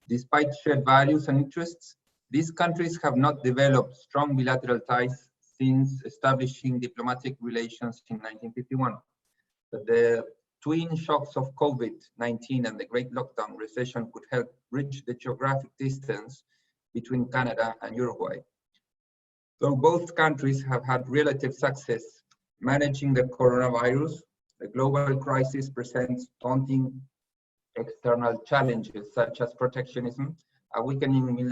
Despite shared values and interests, these countries have not developed strong bilateral ties since establishing diplomatic relations in 1951. But the twin shocks of COVID-19 and the Great Lockdown recession could help bridge the geographic distance between Canada and Uruguay. Though both countries have had relative success managing the coronavirus, the global crisis presents daunting external challenges such as protectionism, a weakening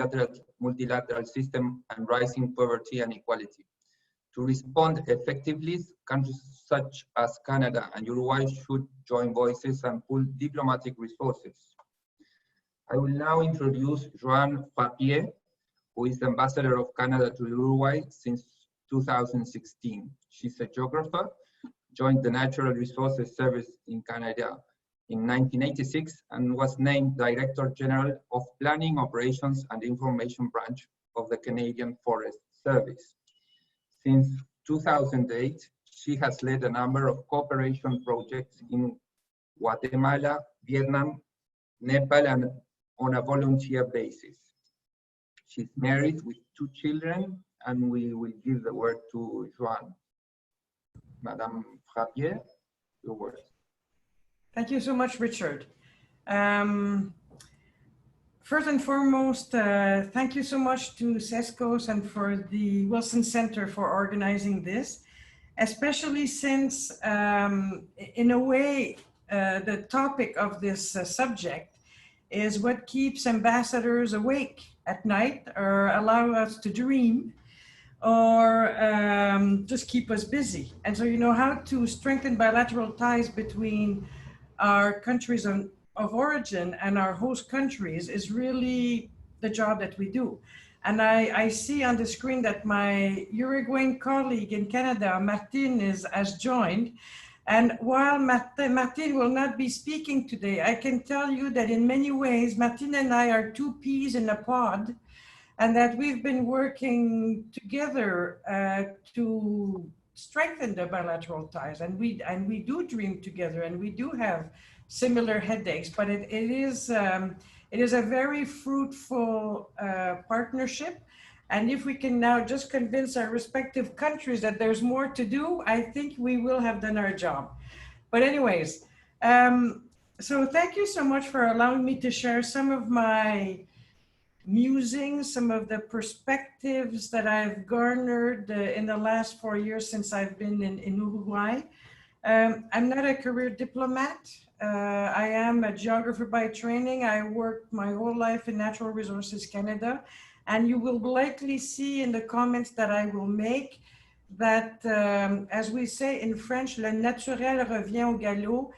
multilateral system, and rising poverty and inequality. To respond effectively, countries such as Canada and Uruguay should join voices and pool diplomatic resources. I will now introduce Joanne Frappier, who is the ambassador of Canada to Uruguay since 2016. She's a geographer, joined the Natural Resources Service in Canada in 1986 and was named Director General of Planning, Operations and Information Branch of the Canadian Forest Service. Since 2008, she has led a number of cooperation projects in Guatemala, Vietnam, Nepal, and on a volunteer basis. She's married with 2 children, and we will give the word to Joanne. Madame Frappier, your word. Thank you so much, Richard. First and foremost, thank you so much to CESCOS and for the Wilson Center for organizing this, especially since, in a way, the topic of this subject is what keeps ambassadors awake at night or allow us to dream or just keep us busy. And so, you know, how to strengthen bilateral ties between our countries of origin and our host countries is really the job that we do. And I see on the screen that my Uruguayan colleague in Canada, Martin, has joined. And while Martin will not be speaking today, I can tell you that in many ways, Martin and I are 2 peas in a pod, and that we've been working together to strengthen the bilateral ties. And we do dream together, and we do have similar headaches, but it is a very fruitful partnership. And if we can now just convince our respective countries that there's more to do, I think we will have done our job. But anyways, so thank you so much for allowing me to share some of my musings, some of the perspectives that I've garnered in the last 4 years since I've been in Uruguay. I'm not a career diplomat. I am a geographer by training. I worked my whole life in Natural Resources Canada. And you will likely see in the comments that I will make that, as we say in French, le naturel revient au galop.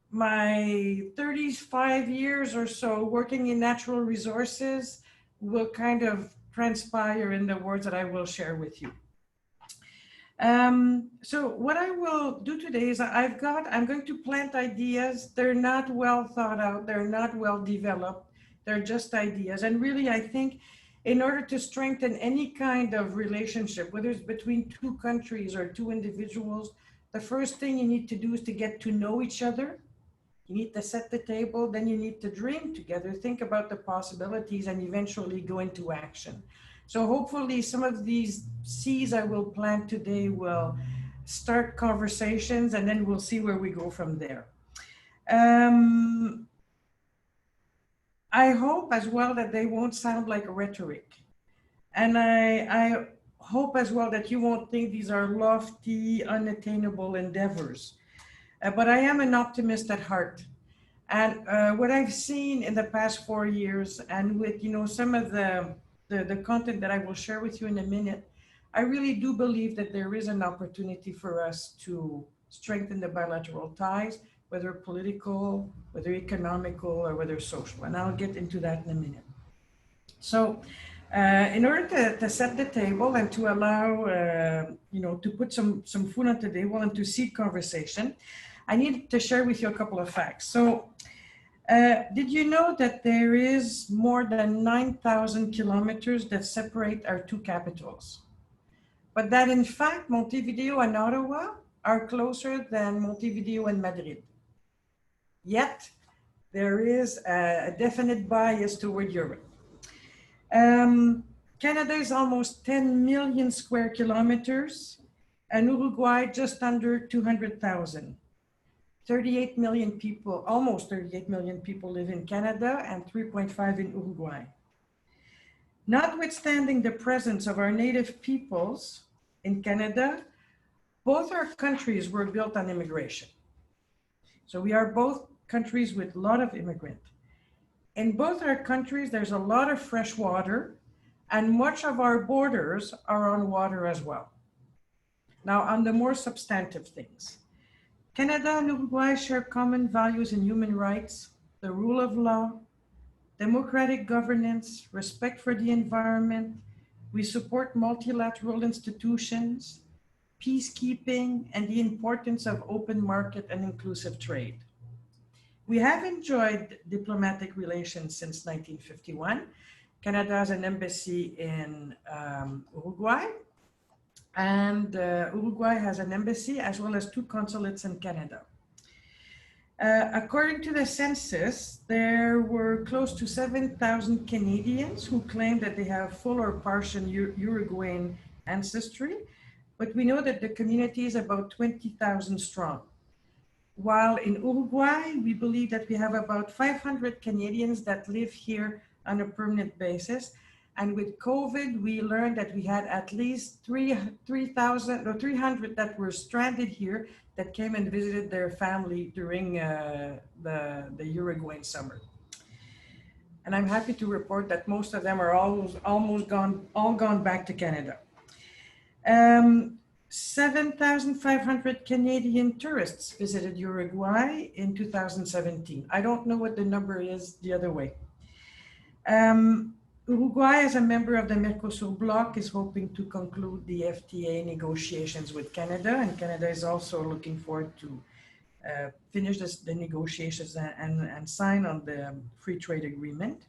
My 35 years or so working in natural resources will kind of transpire in the words that I will share with you. So what I will do today is I'm going to plant ideas. They're not well thought out. They're not well developed. They're just ideas. And really, I think in order to strengthen any kind of relationship, whether it's between 2 countries or 2 individuals, the first thing you need to do is to get to know each other. You need to set the table, then you need to dream together, think about the possibilities, and eventually go into action. So hopefully some of these seeds I will plant today will start conversations, and then we'll see where we go from there. I hope as well that they won't sound like rhetoric. And I hope as well that you won't think these are lofty, unattainable endeavors. But I am an optimist at heart. And what I've seen in the past 4 years, and with, you know, some of the content that I will share with you in a minute, I really do believe that there is an opportunity for us to strengthen the bilateral ties, whether political, whether economical, or whether social. And I'll get into that in a minute. So in order to set the table and to allow, you know, to put some food on the table and to seed conversation, I need to share with you a couple of facts. So did you know that there is more than 9,000 kilometers that separate our 2 capitals? But that in fact, Montevideo and Ottawa are closer than Montevideo and Madrid. Yet, there is a definite bias toward Europe. Canada is almost 10 million square kilometers, and Uruguay just under 200,000. 38 million people, almost 38 million people live in Canada and 3.5 in Uruguay. Notwithstanding the presence of our native peoples in Canada, both our countries were built on immigration. So we are both countries with a lot of immigrants. In both our countries, there's a lot of fresh water, and much of our borders are on water as well. Now, on the more substantive things, Canada and Uruguay share common values in human rights, the rule of law, democratic governance, respect for the environment. We support multilateral institutions, peacekeeping, and the importance of open market and inclusive trade. We have enjoyed diplomatic relations since 1951. Canada has an embassy in Uruguay, and Uruguay has an embassy as well as 2 consulates in Canada. According to the census, there were close to 7,000 Canadians who claim that they have full or partial Uruguayan ancestry, but we know that the community is about 20,000 strong. While in Uruguay, we believe that we have about 500 Canadians that live here on a permanent basis. And with COVID, we learned that we had at least 3,000 or 300 that were stranded here that came and visited their family during the Uruguayan summer. And I'm happy to report that most of them are all gone back to Canada. 7,500 Canadian tourists visited Uruguay in 2017. I don't know what the number is the other way. Uruguay, as a member of the Mercosur bloc, is hoping to conclude the FTA negotiations with Canada, and Canada is also looking forward to finish the negotiations and sign on the free trade agreement.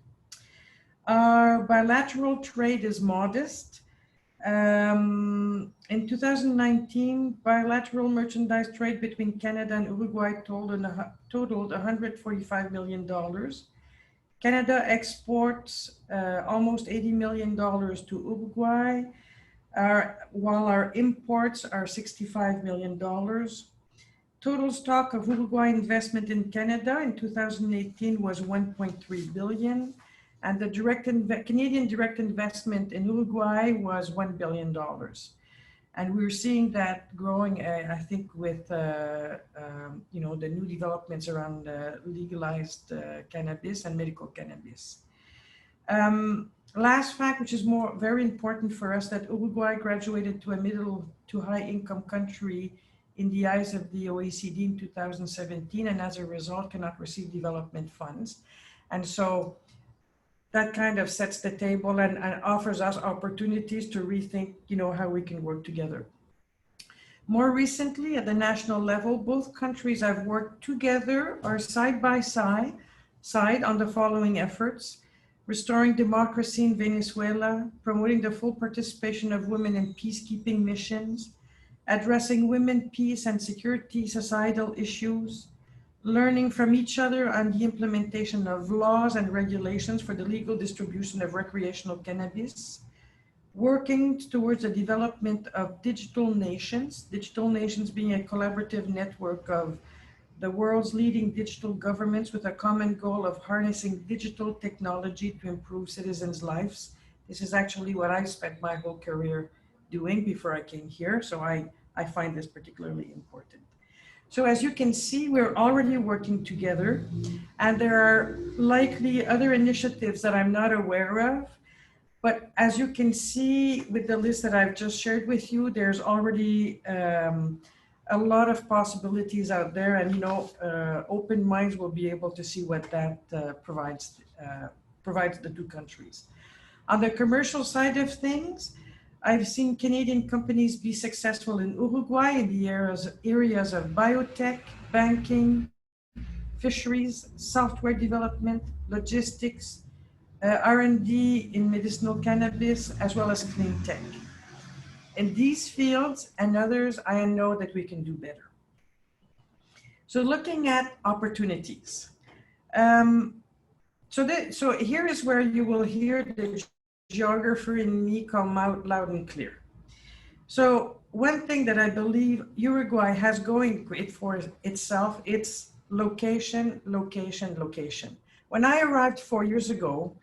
Our bilateral trade is modest. In 2019, bilateral merchandise trade between Canada and Uruguay totaled $145 million. Canada exports almost $80 million to Uruguay, while our imports are $65 million. Total stock of Uruguay investment in Canada in 2018 was $1.3 billion. And the Canadian direct investment in Uruguay was $1 billion. And we're seeing that growing, I think, with the new developments around legalized cannabis and medical cannabis. Last fact, which is very important for us, that Uruguay graduated to a middle to high income country in the eyes of the OECD in 2017, and as a result cannot receive development funds. And so that kind of sets the table and offers us opportunities to rethink, how we can work together. More recently, at the national level, both countries have worked together or side by side on the following efforts: restoring democracy in Venezuela, promoting the full participation of women in peacekeeping missions, addressing women, peace and security societal issues, learning from each other on the implementation of laws and regulations for the legal distribution of recreational cannabis, working towards the development of digital nations being a collaborative network of the world's leading digital governments with a common goal of harnessing digital technology to improve citizens' lives. This is actually what I spent my whole career doing before I came here, so I find this particularly important. So as you can see, we're already working together, and there are likely other initiatives that I'm not aware of. But as you can see with the list that I've just shared with you, there's already a lot of possibilities out there, and open minds will be able to see what that provides the two countries. On the commercial side of things, I've seen Canadian companies be successful in Uruguay in the areas of biotech, banking, fisheries, software development, logistics, R&D in medicinal cannabis, as well as clean tech. In these fields and others, I know that we can do better. So looking at opportunities, So here is where you will hear the geographer in me come out loud and clear. So one thing that I believe Uruguay has going for itself, it's location, location, location. When I arrived 4 years ago,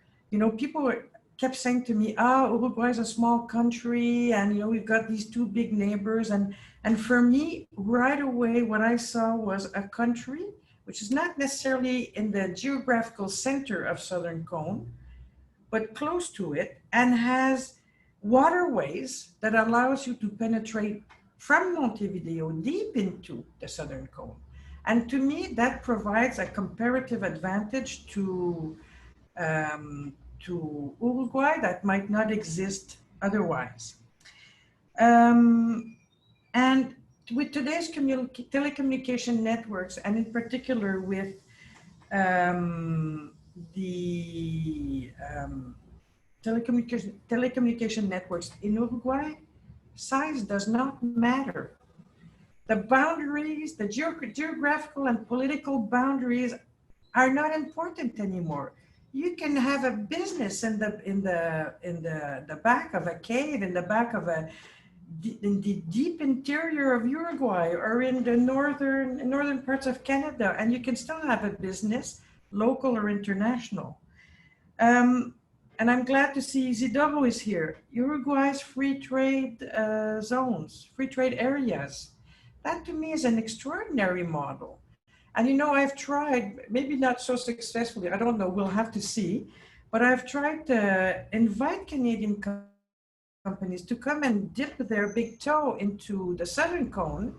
people kept saying to me, Uruguay is a small country and, we've got these two big neighbors. And for me, right away, what I saw was a country which is not necessarily in the geographical center of Southern Cone, but close to it, and has waterways that allows you to penetrate from Montevideo deep into the Southern Cone. And to me, that provides a comparative advantage to Uruguay that might not exist otherwise. And with today's telecommunication networks, and in particular with the telecommunication networks in Uruguay, size does not matter. The boundaries, the geographical and political boundaries are not important anymore. You can have a business in the back of a cave, in the back of in the deep interior of Uruguay, or in the northern parts of Canada, and you can still have a business, local or international. And I'm glad to see Isidoro is here. Uruguay's free trade zones, free trade areas. That to me is an extraordinary model. And I've tried, maybe not so successfully, I don't know, we'll have to see, but I've tried to invite Canadian companies to come and dip their big toe into the Southern Cone,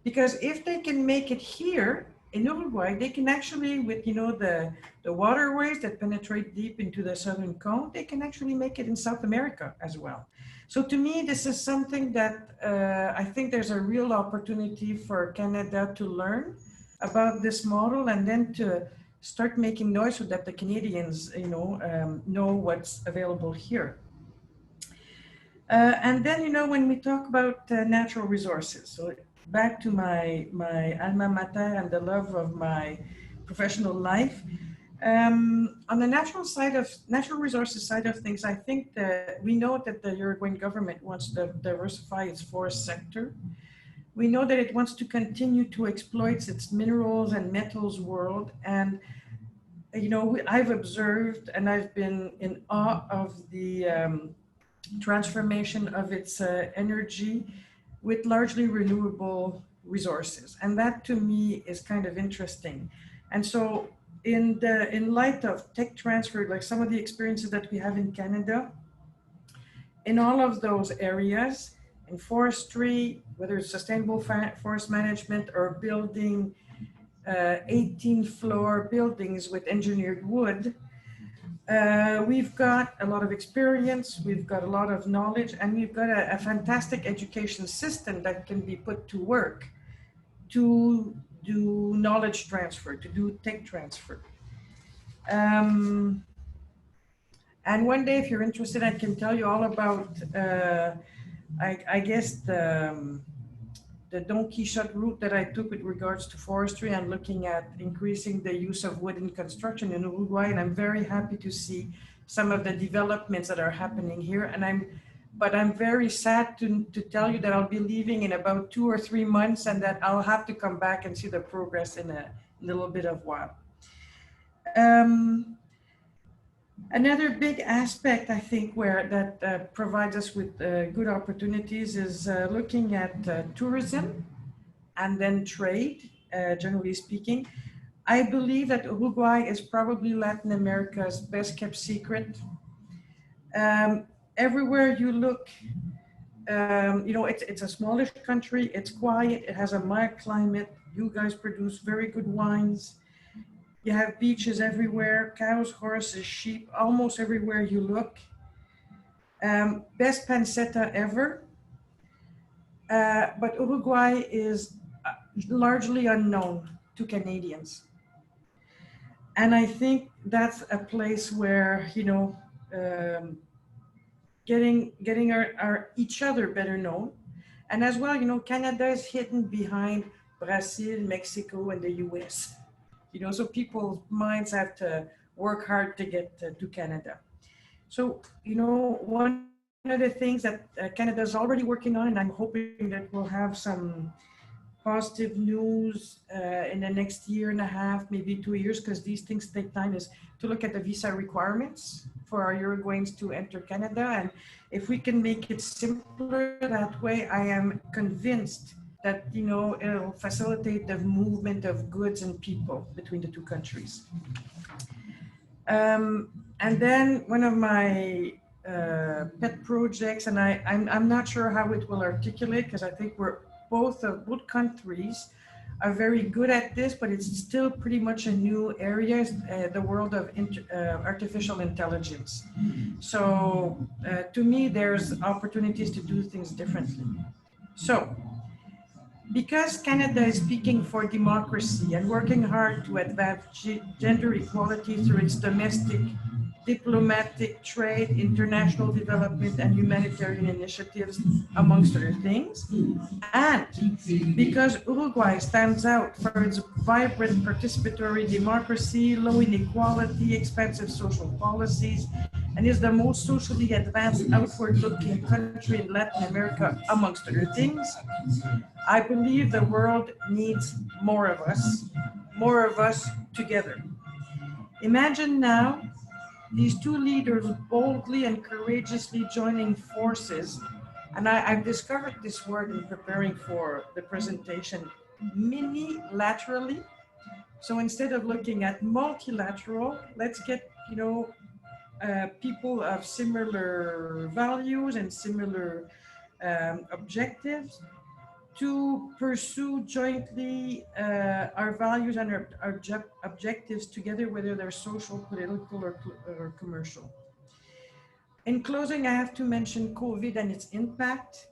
because if they can make it here in Uruguay, they can actually, with the waterways that penetrate deep into the Southern Cone, they can actually make it in South America as well. So to me, this is something that I think there's a real opportunity for Canada to learn about this model, and then to start making noise so that the Canadians, know what's available here. And then, when we talk about natural resources, so back to my alma mater and the love of my professional life. On the natural resources side of things, I think that we know that the Uruguayan government wants to diversify its forest sector. We know that it wants to continue to exploit its minerals and metals world. And, I've observed and I've been in awe of the transformation of its energy with largely renewable resources. And that to me is kind of interesting. And so in light of tech transfer, like some of the experiences that we have in Canada, in all of those areas, in forestry, whether it's sustainable forest management or building 18-floor buildings with engineered wood, we've got a lot of experience, we've got a lot of knowledge, and we've got a fantastic education system that can be put to work to do knowledge transfer, to do tech transfer. And one day, if you're interested, I can tell you all about, I guess, the Don Quixote route that I took with regards to forestry and looking at increasing the use of wood in construction in Uruguay. And I'm very happy to see some of the developments that are happening here. But I'm very sad to tell you that I'll be leaving in about 2 or 3 months, and that I'll have to come back and see the progress in a little bit of while. Another big aspect, I think, that provides us with good opportunities is looking at tourism and then trade, generally speaking. I believe that Uruguay is probably Latin America's best kept secret. Everywhere you look, it's a smallish country, it's quiet, it has a mild climate, you guys produce very good wines. You have beaches everywhere, cows, horses, sheep, almost everywhere you look. Best pancetta ever. But Uruguay is largely unknown to Canadians. And I think that's a place where, getting our each other better known. And as well, Canada is hidden behind Brazil, Mexico, and the US. you know, so people's minds have to work hard to get to Canada. So, you know, one of the things that Canada is already working on, and I'm hoping that we'll have some positive news in the next year and a half, maybe 2 years, because these things take time, is to look at the visa requirements for our Uruguayans to enter Canada. And if we can make it simpler that way, I am convinced that, you know, it'll facilitate the movement of goods and people between the two countries. And then one of my pet projects, and I'm not sure how it will articulate, because I think both countries are very good at this, but it's still pretty much a new area, the world of artificial intelligence. So to me, there's opportunities to do things differently. So, because Canada is speaking for democracy and working hard to advance gender equality through its domestic, diplomatic, trade, international development, and humanitarian initiatives, amongst other things, and because Uruguay stands out for its vibrant participatory democracy, low inequality, expansive social policies, and is the most socially advanced outward-looking country in Latin America, amongst other things, I believe the world needs more of us together. Imagine now these two leaders boldly and courageously joining forces, and I've discovered this word in preparing for the presentation, mini-laterally. So instead of looking at multilateral, let's get, you know, people of similar values and similar objectives to pursue jointly our values and our objectives together, whether they're social, political, or commercial. In closing, I have to mention COVID and its impact.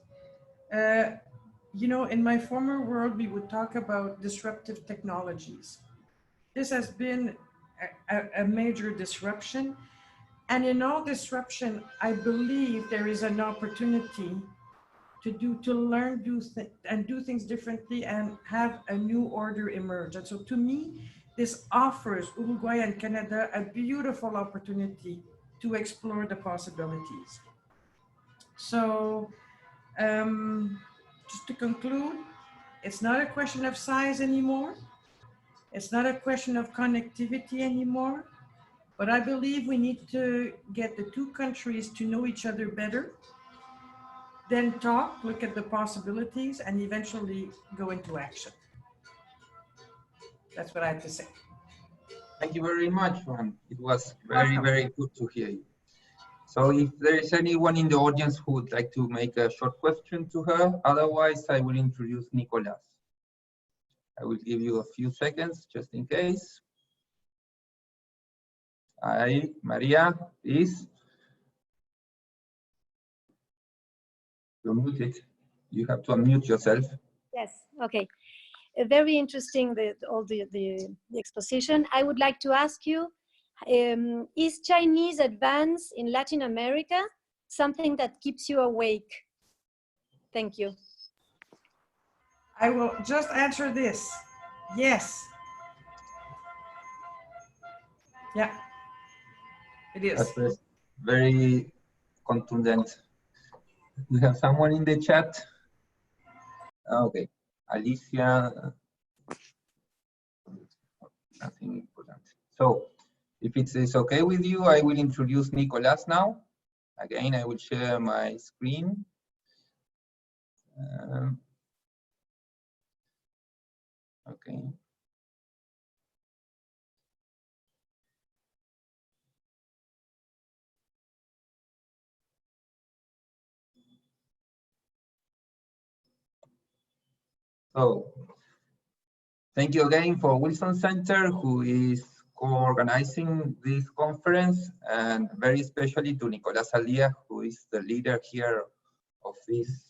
You know, in my former world, we would talk about disruptive technologies. This has been a major disruption. And in all disruption, I believe there is an opportunity to learn, do things differently and have a new order emerge. And so to me, this offers Uruguay and Canada a beautiful opportunity to explore the possibilities. So just to conclude, it's not a question of size anymore. It's not a question of connectivity anymore, but I believe we need to get the two countries to know each other better, then talk, look at the possibilities, and eventually go into action. That's what I have to say. Thank you very much, Juan. It was very, very good to hear you. So if there is anyone in the audience who would like to make a short question to her, otherwise I will introduce Nicolás. I will give you a few seconds just in case. Hi, Maria, please. You're muted. You have to unmute yourself. Yes, okay. Very interesting, all the exposition. I would like to ask you, is Chinese advance in Latin America something that keeps you awake? Thank you. I will just answer this. Yes. Yeah, it is. That's very contundent. We have someone in the chat. Okay, Alicia. Nothing important. So, if it is okay with you, I will introduce Nicolás now. Again, I will share my screen. Okay. So, thank you again for Wilson Center, who is co-organizing this conference, and very especially to Nicolás Saldías, who is the leader here of this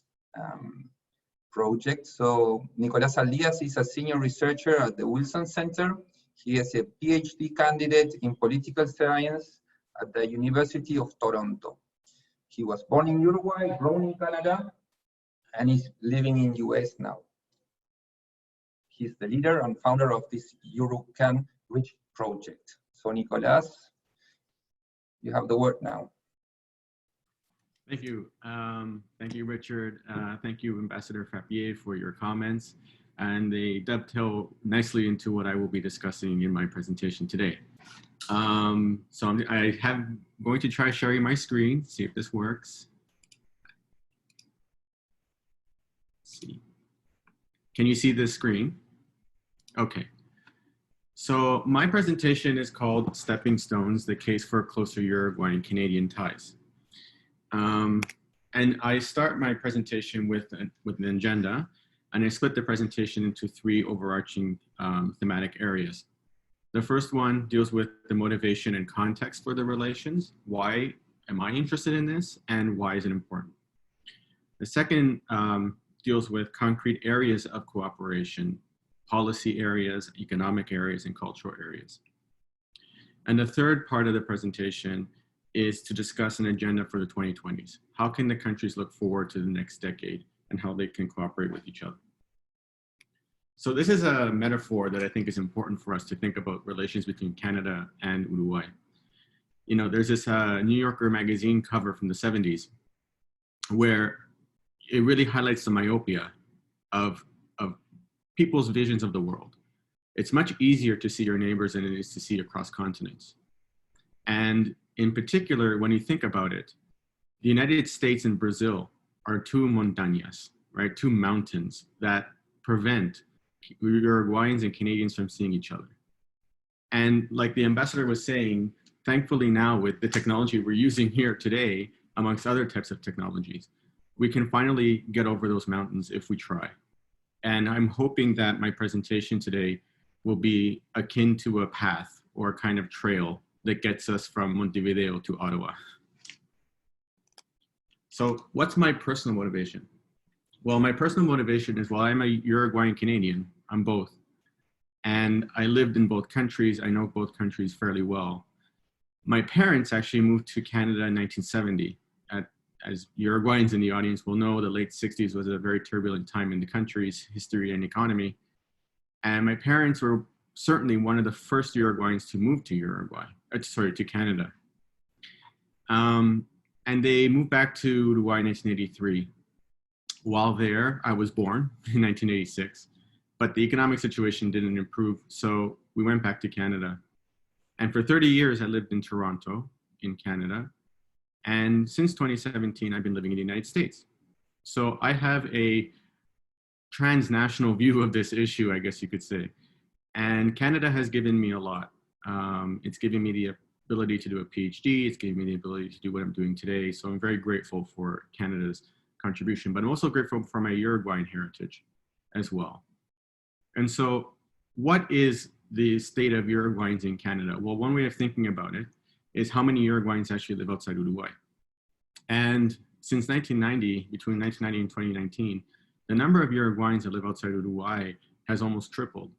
project. So Nicolás Saldías is a senior researcher at the Wilson Center. He is a Ph.D. candidate in political science at the University of Toronto. He was born in Uruguay, grown in Canada, and is living in US now. He's the leader and founder of this Uruguayan rich project. So Nicolás, you have the word now. Thank you. Thank you, Richard. Thank you, Ambassador Frappier, for your comments. And they dovetail nicely into what I will be discussing in my presentation today. I'm going to try sharing my screen, see if this works. Let's see. Can you see this screen? Okay. So my presentation is called Stepping Stones, the Case for Closer Uruguayan-Canadian Ties. And I start my presentation with an agenda, and I split the presentation into three overarching thematic areas. The first one deals with the motivation and context for the relations. Why am I interested in this, and why is it important? The second deals with concrete areas of cooperation, policy areas, economic areas, and cultural areas. And the third part of the presentation is to discuss an agenda for the 2020s. How can the countries look forward to the next decade and how they can cooperate with each other? So this is a metaphor that I think is important for us to think about relations between Canada and Uruguay. You know, there's this New Yorker magazine cover from the 70s where it really highlights the myopia of people's visions of the world. It's much easier to see your neighbors than it is to see across continents. And in particular, when you think about it, the United States and Brazil are two montañas, right? Two mountains that prevent Uruguayans and Canadians from seeing each other. And like the ambassador was saying, thankfully now with the technology we're using here today, amongst other types of technologies, we can finally get over those mountains if we try. And I'm hoping that my presentation today will be akin to a path or a kind of trail that gets us from Montevideo to Ottawa. So what's my personal motivation? Well, my personal motivation is, while I'm a Uruguayan-Canadian, I'm both. And I lived in both countries. I know both countries fairly well. My parents actually moved to Canada in 1970. As Uruguayans in the audience will know, the late 60s was a very turbulent time in the country's history and economy. And my parents were certainly one of the first Uruguayans to move to to Canada. And they moved back to Uruguay in 1983. While there, I was born in 1986, but the economic situation didn't improve, so we went back to Canada. And for 30 years, I lived in Toronto, in Canada. And since 2017, I've been living in the United States. So I have a transnational view of this issue, I guess you could say. And Canada has given me a lot. It's given me the ability to do a Ph.D. It's given me the ability to do what I'm doing today. So I'm very grateful for Canada's contribution, but I'm also grateful for my Uruguayan heritage as well. And so what is the state of Uruguayans in Canada? Well, one way of thinking about it is how many Uruguayans actually live outside Uruguay. And since 1990, between 1990 and 2019, the number of Uruguayans that live outside Uruguay has almost tripled.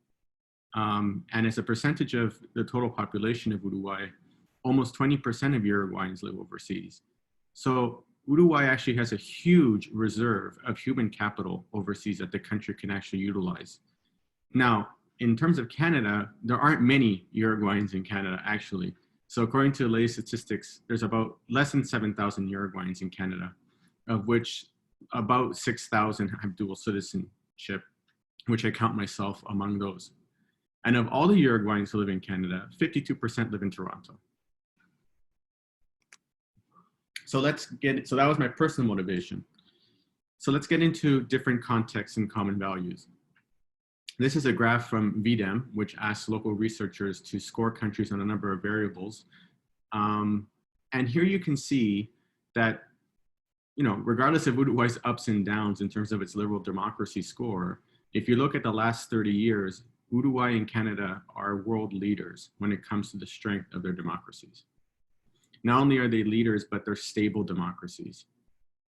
And as a percentage of the total population of Uruguay, almost 20% of Uruguayans live overseas. So Uruguay actually has a huge reserve of human capital overseas that the country can actually utilize. Now, in terms of Canada, there aren't many Uruguayans in Canada, actually. So according to the latest statistics, there's about less than 7,000 Uruguayans in Canada, of which about 6,000 have dual citizenship, which I count myself among those. And of all the Uruguayans who live in Canada, 52% live in Toronto. So so that was my personal motivation. So let's get into different contexts and common values. This is a graph from VDEM, which asks local researchers to score countries on a number of variables. And here you can see that, you know, regardless of Uruguay's ups and downs in terms of its liberal democracy score, if you look at the last 30 years, Uruguay and Canada are world leaders when it comes to the strength of their democracies. Not only are they leaders, but they're stable democracies.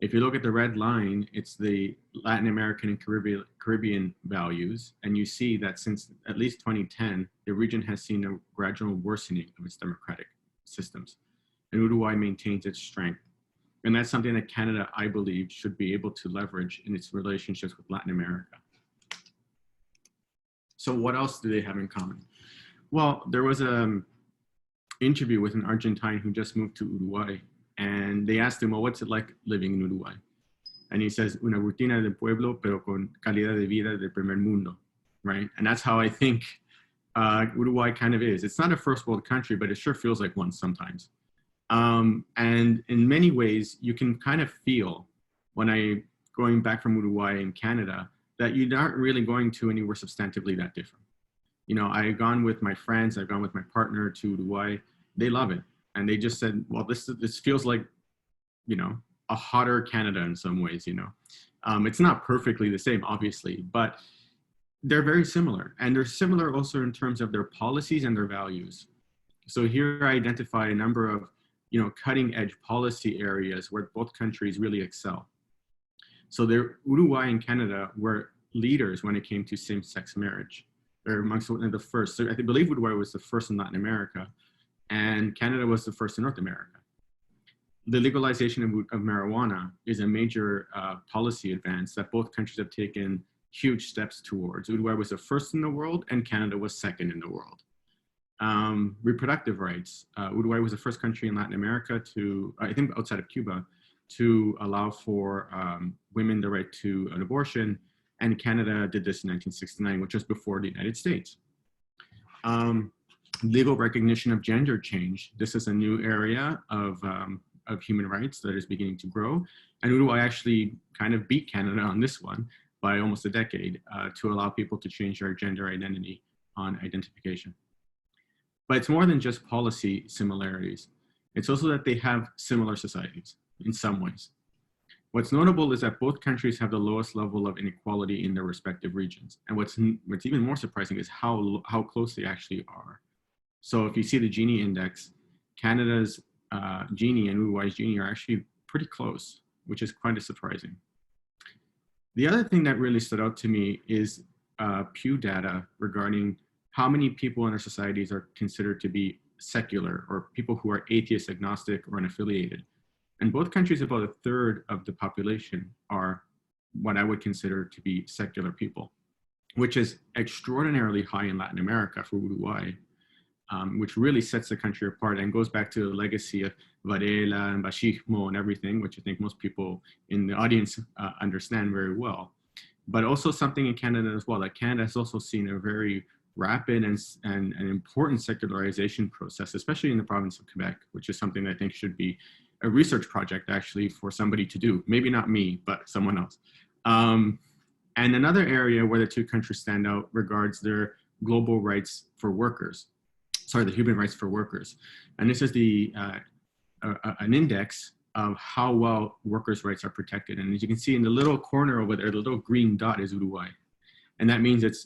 If you look at the red line, it's the Latin American and Caribbean values, and you see that since at least 2010, the region has seen a gradual worsening of its democratic systems, and Uruguay maintains its strength. And that's something that Canada, I believe, should be able to leverage in its relationships with Latin America. So what else do they have in common? Well, there was an interview with an Argentine who just moved to Uruguay, and they asked him, well, what's it like living in Uruguay? And he says, una rutina de pueblo, pero con calidad de vida de primer mundo, right? And that's how I think Uruguay kind of is. It's not a first world country, but it sure feels like one sometimes. And in many ways, you can kind of feel when going back from Uruguay and Canada, that you aren't really going to anywhere substantively that different. You know, I've gone with my friends, I've gone with my partner to Uruguay. They love it. And they just said, well, this feels like, you know, a hotter Canada in some ways, you know. It's not perfectly the same, obviously, but they're very similar. And they're similar also in terms of their policies and their values. So here I identify a number of, you know, cutting edge policy areas where both countries really excel. So Uruguay and Canada were leaders when it came to same-sex marriage. They're amongst one of the first. So I believe Uruguay was the first in Latin America, and Canada was the first in North America. The legalization of marijuana is a major policy advance that both countries have taken huge steps towards. Uruguay was the first in the world, and Canada was second in the world. Reproductive rights. Uruguay was the first country in Latin America to, I think outside of Cuba, to allow for women the right to an abortion. And Canada did this in 1969, which was before the United States. Legal recognition of gender change. This is a new area of human rights that is beginning to grow. And Uruguay actually kind of beat Canada on this one by almost a decade to allow people to change their gender identity on identification. But it's more than just policy similarities. It's also that they have similar societies in some ways. What's notable is that both countries have the lowest level of inequality in their respective regions. And what's even more surprising is how close they actually are. So if you see the Gini index, Canada's Gini and Uruguay's Gini are actually pretty close, which is quite surprising. The other thing that really stood out to me is Pew data regarding how many people in our societies are considered to be secular, or people who are atheist, agnostic, or unaffiliated. And both countries, about a third of the population are what I would consider to be secular people, which is extraordinarily high in Latin America for Uruguay, which really sets the country apart and goes back to the legacy of Varela and Fascismo and everything, which I think most people in the audience understand very well. But also something in Canada as well, that Canada has also seen a very rapid and important secularization process, especially in the province of Quebec, which is something that I think should be a research project actually for somebody to do. Maybe not me, but someone else. And another area where the two countries stand out regards their global rights for workers. Sorry, the human rights for workers. And this is an index of how well workers' rights are protected. And as you can see in the little corner over there, the little green dot is Uruguay. And that means it's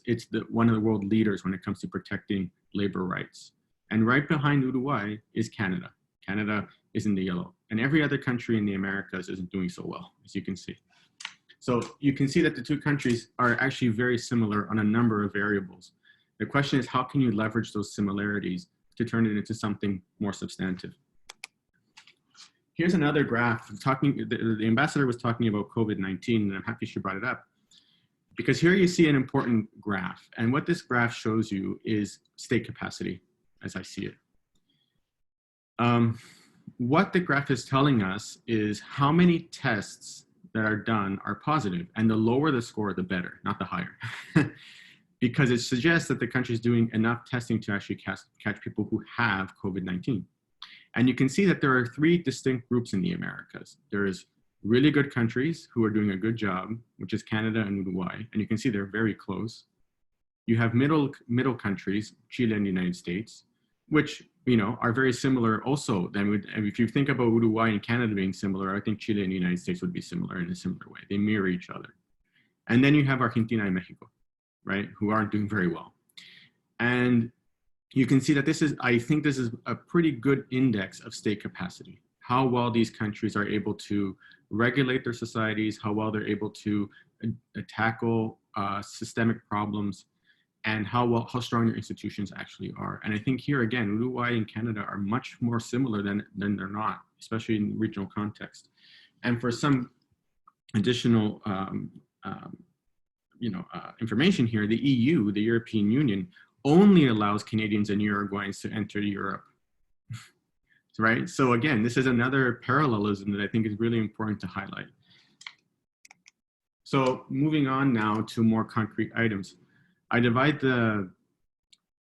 one of the world leaders when it comes to protecting labor rights. And right behind Uruguay is Canada. Canada is in the yellow. And every other country in the Americas isn't doing so well, as you can see. So you can see that the two countries are actually very similar on a number of variables. The question is, how can you leverage those similarities to turn it into something more substantive? Here's another graph. The ambassador was talking about COVID-19, and I'm happy she brought it up, because here you see an important graph. And what this graph shows you is state capacity, as I see it. What the graph is telling us is how many tests that are done are positive, and the lower the score, the better, not the higher. Because it suggests that the country is doing enough testing to actually catch people who have COVID-19. And you can see that there are three distinct groups in the Americas. There's really good countries who are doing a good job, which is Canada and Uruguay. And you can see they're very close. You have middle countries, Chile and the United States, which, you know, are very similar also. Then if you think about Uruguay and Canada being similar, I think Chile and the United States would be similar in a similar way. They mirror each other. And then you have Argentina and Mexico, right, who aren't doing very well. And you can see that I think this is a pretty good index of state capacity, how well these countries are able to regulate their societies, how well they're able to tackle systemic problems, and how strong their institutions actually are. And I think here again, Uruguay and Canada are much more similar than they're not, especially in regional context. And for some additional information here, the EU, the European Union, only allows Canadians and Uruguayans to enter Europe, right? So again, this is another parallelism that I think is really important to highlight. So moving on now to more concrete items. I divide the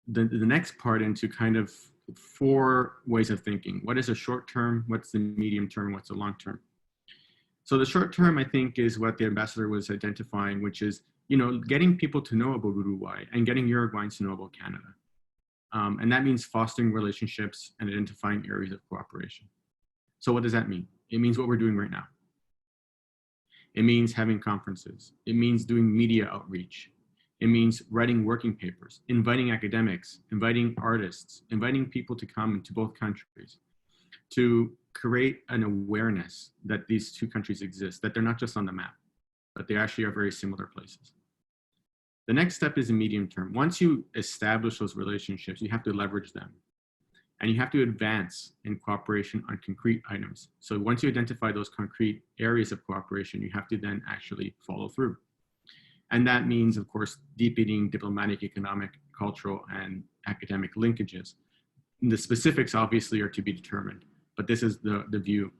next part into kind of 4 ways of thinking. What is a short term? What's the medium term? What's the long term? So the short term, I think, is what the ambassador was identifying, which is, you know, getting people to know about Uruguay and getting Uruguayans to know about Canada. And that means fostering relationships and identifying areas of cooperation. So what does that mean? It means what we're doing right now. It means having conferences. It means doing media outreach. It means writing working papers, inviting academics, inviting artists, inviting people to come into both countries, to create an awareness that these 2 countries exist, that they're not just on the map, but they actually are very similar places. The next step is the medium term. Once you establish those relationships, you have to leverage them. And you have to advance in cooperation on concrete items. So once you identify those concrete areas of cooperation, you have to then actually follow through. And that means, of course, deepening diplomatic, economic, cultural, and academic linkages. The specifics obviously are to be determined, but this is the view.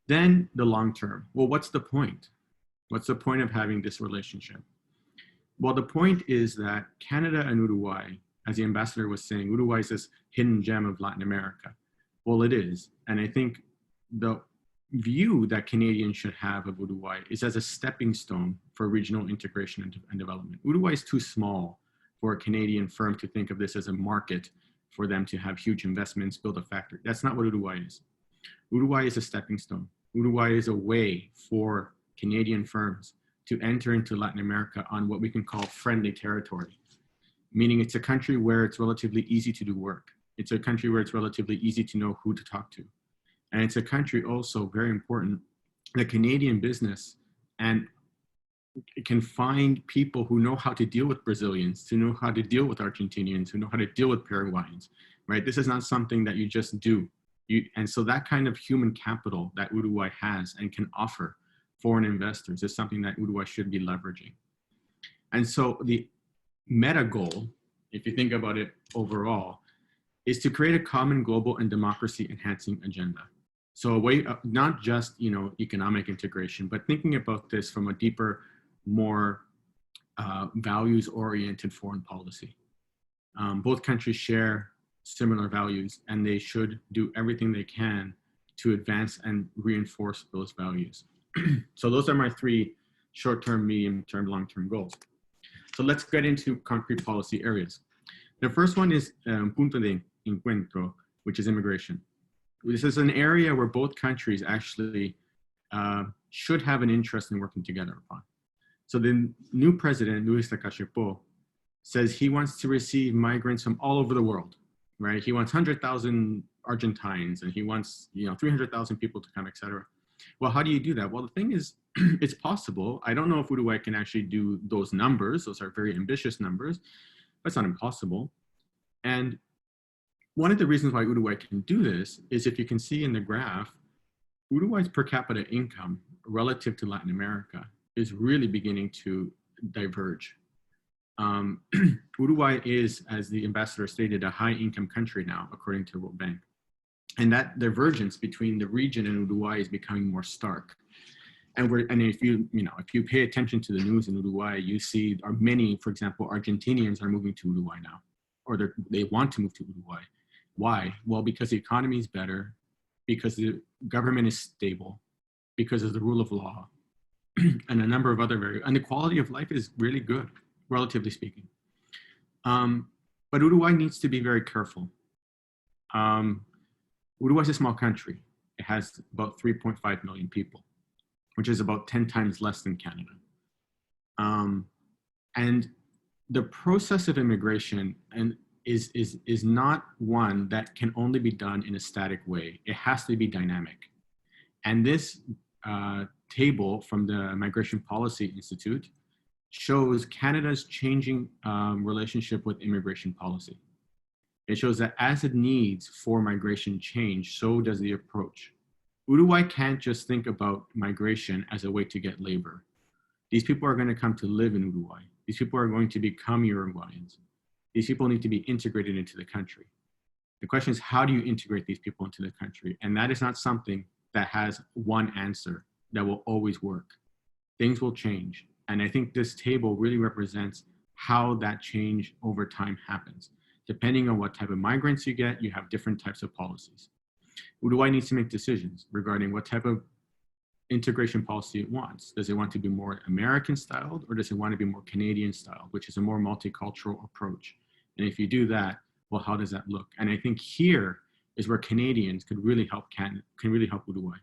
Then the long term. Well, what's the point? What's the point of having this relationship? Well, the point is that Canada and Uruguay, as the ambassador was saying, Uruguay is this hidden gem of Latin America. Well, it is. And I think the view that Canadians should have of Uruguay is as a stepping stone for regional integration and development. Uruguay is too small for a Canadian firm to think of this as a market for them to have huge investments, build a factory. That's not what Uruguay is. Uruguay is a stepping stone. Uruguay is a way for Canadian firms to enter into Latin America on what we can call friendly territory, meaning it's a country where it's relatively easy to do work. It's a country where it's relatively easy to know who to talk to. And it's a country also, very important, that Canadian business and can find people who know how to deal with Brazilians, to know how to deal with Argentinians, who know how to deal with Paraguayans, right? This is not something that you just do. And so that kind of human capital that Uruguay has and can offer foreign investors is something that Uruguay should be leveraging. And so the meta goal, if you think about it overall, is to create a common global and democracy enhancing agenda. So a way of not just, you know, economic integration, but thinking about this from a deeper, more values-oriented foreign policy. Both countries share similar values, and they should do everything they can to advance and reinforce those values. So those are my 3 short-term, medium-term, long-term goals. So let's get into concrete policy areas. The first one is Punto de encuentro, which is immigration. This is an area where both countries actually should have an interest in working together upon. So the new president, Luis Lacalle, says he wants to receive migrants from all over the world, right? He wants 100,000 Argentines, and he wants, you know, 300,000 people to come, etc. Well, how do you do that? Well, the thing is, it's possible. I don't know if Uruguay can actually do those numbers. Those are very ambitious numbers, but it's not impossible. And one of the reasons why Uruguay can do this is, if you can see in the graph, Uruguay's per capita income relative to Latin America is really beginning to diverge. Uruguay is, as the ambassador stated, a high income country now, according to the World Bank. And that divergence between the region and Uruguay is becoming more stark. And if you pay attention to the news in Uruguay, you see many, for example, Argentinians are moving to Uruguay now, or they want to move to Uruguay. Why? Well, because the economy is better, because the government is stable, because of the rule of law, and a number of other and the quality of life is really good, relatively speaking. But Uruguay needs to be very careful. Uruguay is a small country. It has about 3.5 million people, which is about 10 times less than Canada. And the process of immigration is not one that can only be done in a static way. It has to be dynamic. And this table from the Migration Policy Institute shows Canada's changing relationship with immigration policy. It shows that as the needs for migration change, so does the approach. Uruguay can't just think about migration as a way to get labor. These people are going to come to live in Uruguay. These people are going to become Uruguayans. These people need to be integrated into the country. The question is, how do you integrate these people into the country? And that is not something that has one answer that will always work. Things will change. And I think this table really represents how that change over time happens. Depending on what type of migrants you get, you have different types of policies. Uruguay needs to make decisions regarding what type of integration policy it wants. Does it want to be more American styled, or does it want to be more Canadian styled, which is a more multicultural approach? And if you do that, well, how does that look? And I think here is where Canadians could really help Uruguay.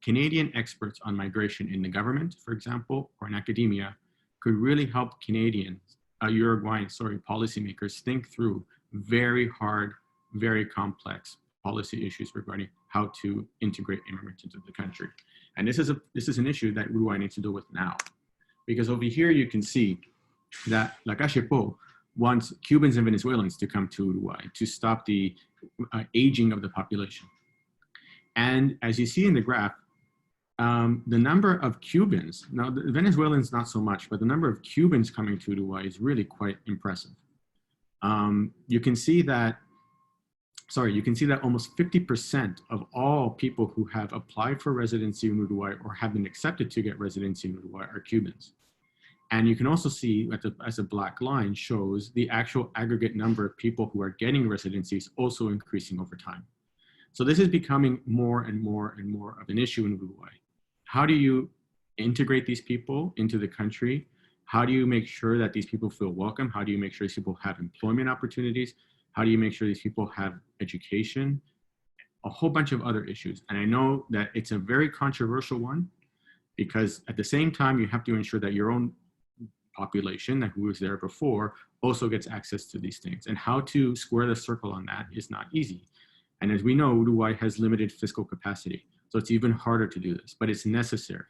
Canadian experts on migration in the government, for example, or in academia, could really help Uruguayan policymakers think through very hard, very complex policy issues regarding how to integrate immigrants into the country. And this is an issue that Uruguay needs to deal with now. Because over here you can see that La Calle Po wants Cubans and Venezuelans to come to Uruguay to stop the aging of the population. And as you see in the graph, the number of Cubans, now the Venezuelans not so much, but the number of Cubans coming to Uruguay is really quite impressive. You can see that almost 50% of all people who have applied for residency in Uruguay or have been accepted to get residency in Uruguay are Cubans. And you can also see as a black line shows the actual aggregate number of people who are getting residencies also increasing over time. So this is becoming more and more and more of an issue in Uruguay. How do you integrate these people into the country? How do you make sure that these people feel welcome? How do you make sure these people have employment opportunities? How do you make sure these people have education? A whole bunch of other issues. And I know that it's a very controversial one because at the same time, you have to ensure that your own population that who was there before also gets access to these things. And how to square the circle on that is not easy. And as we know, Uruguay has limited fiscal capacity. So it's even harder to do this, but it's necessary.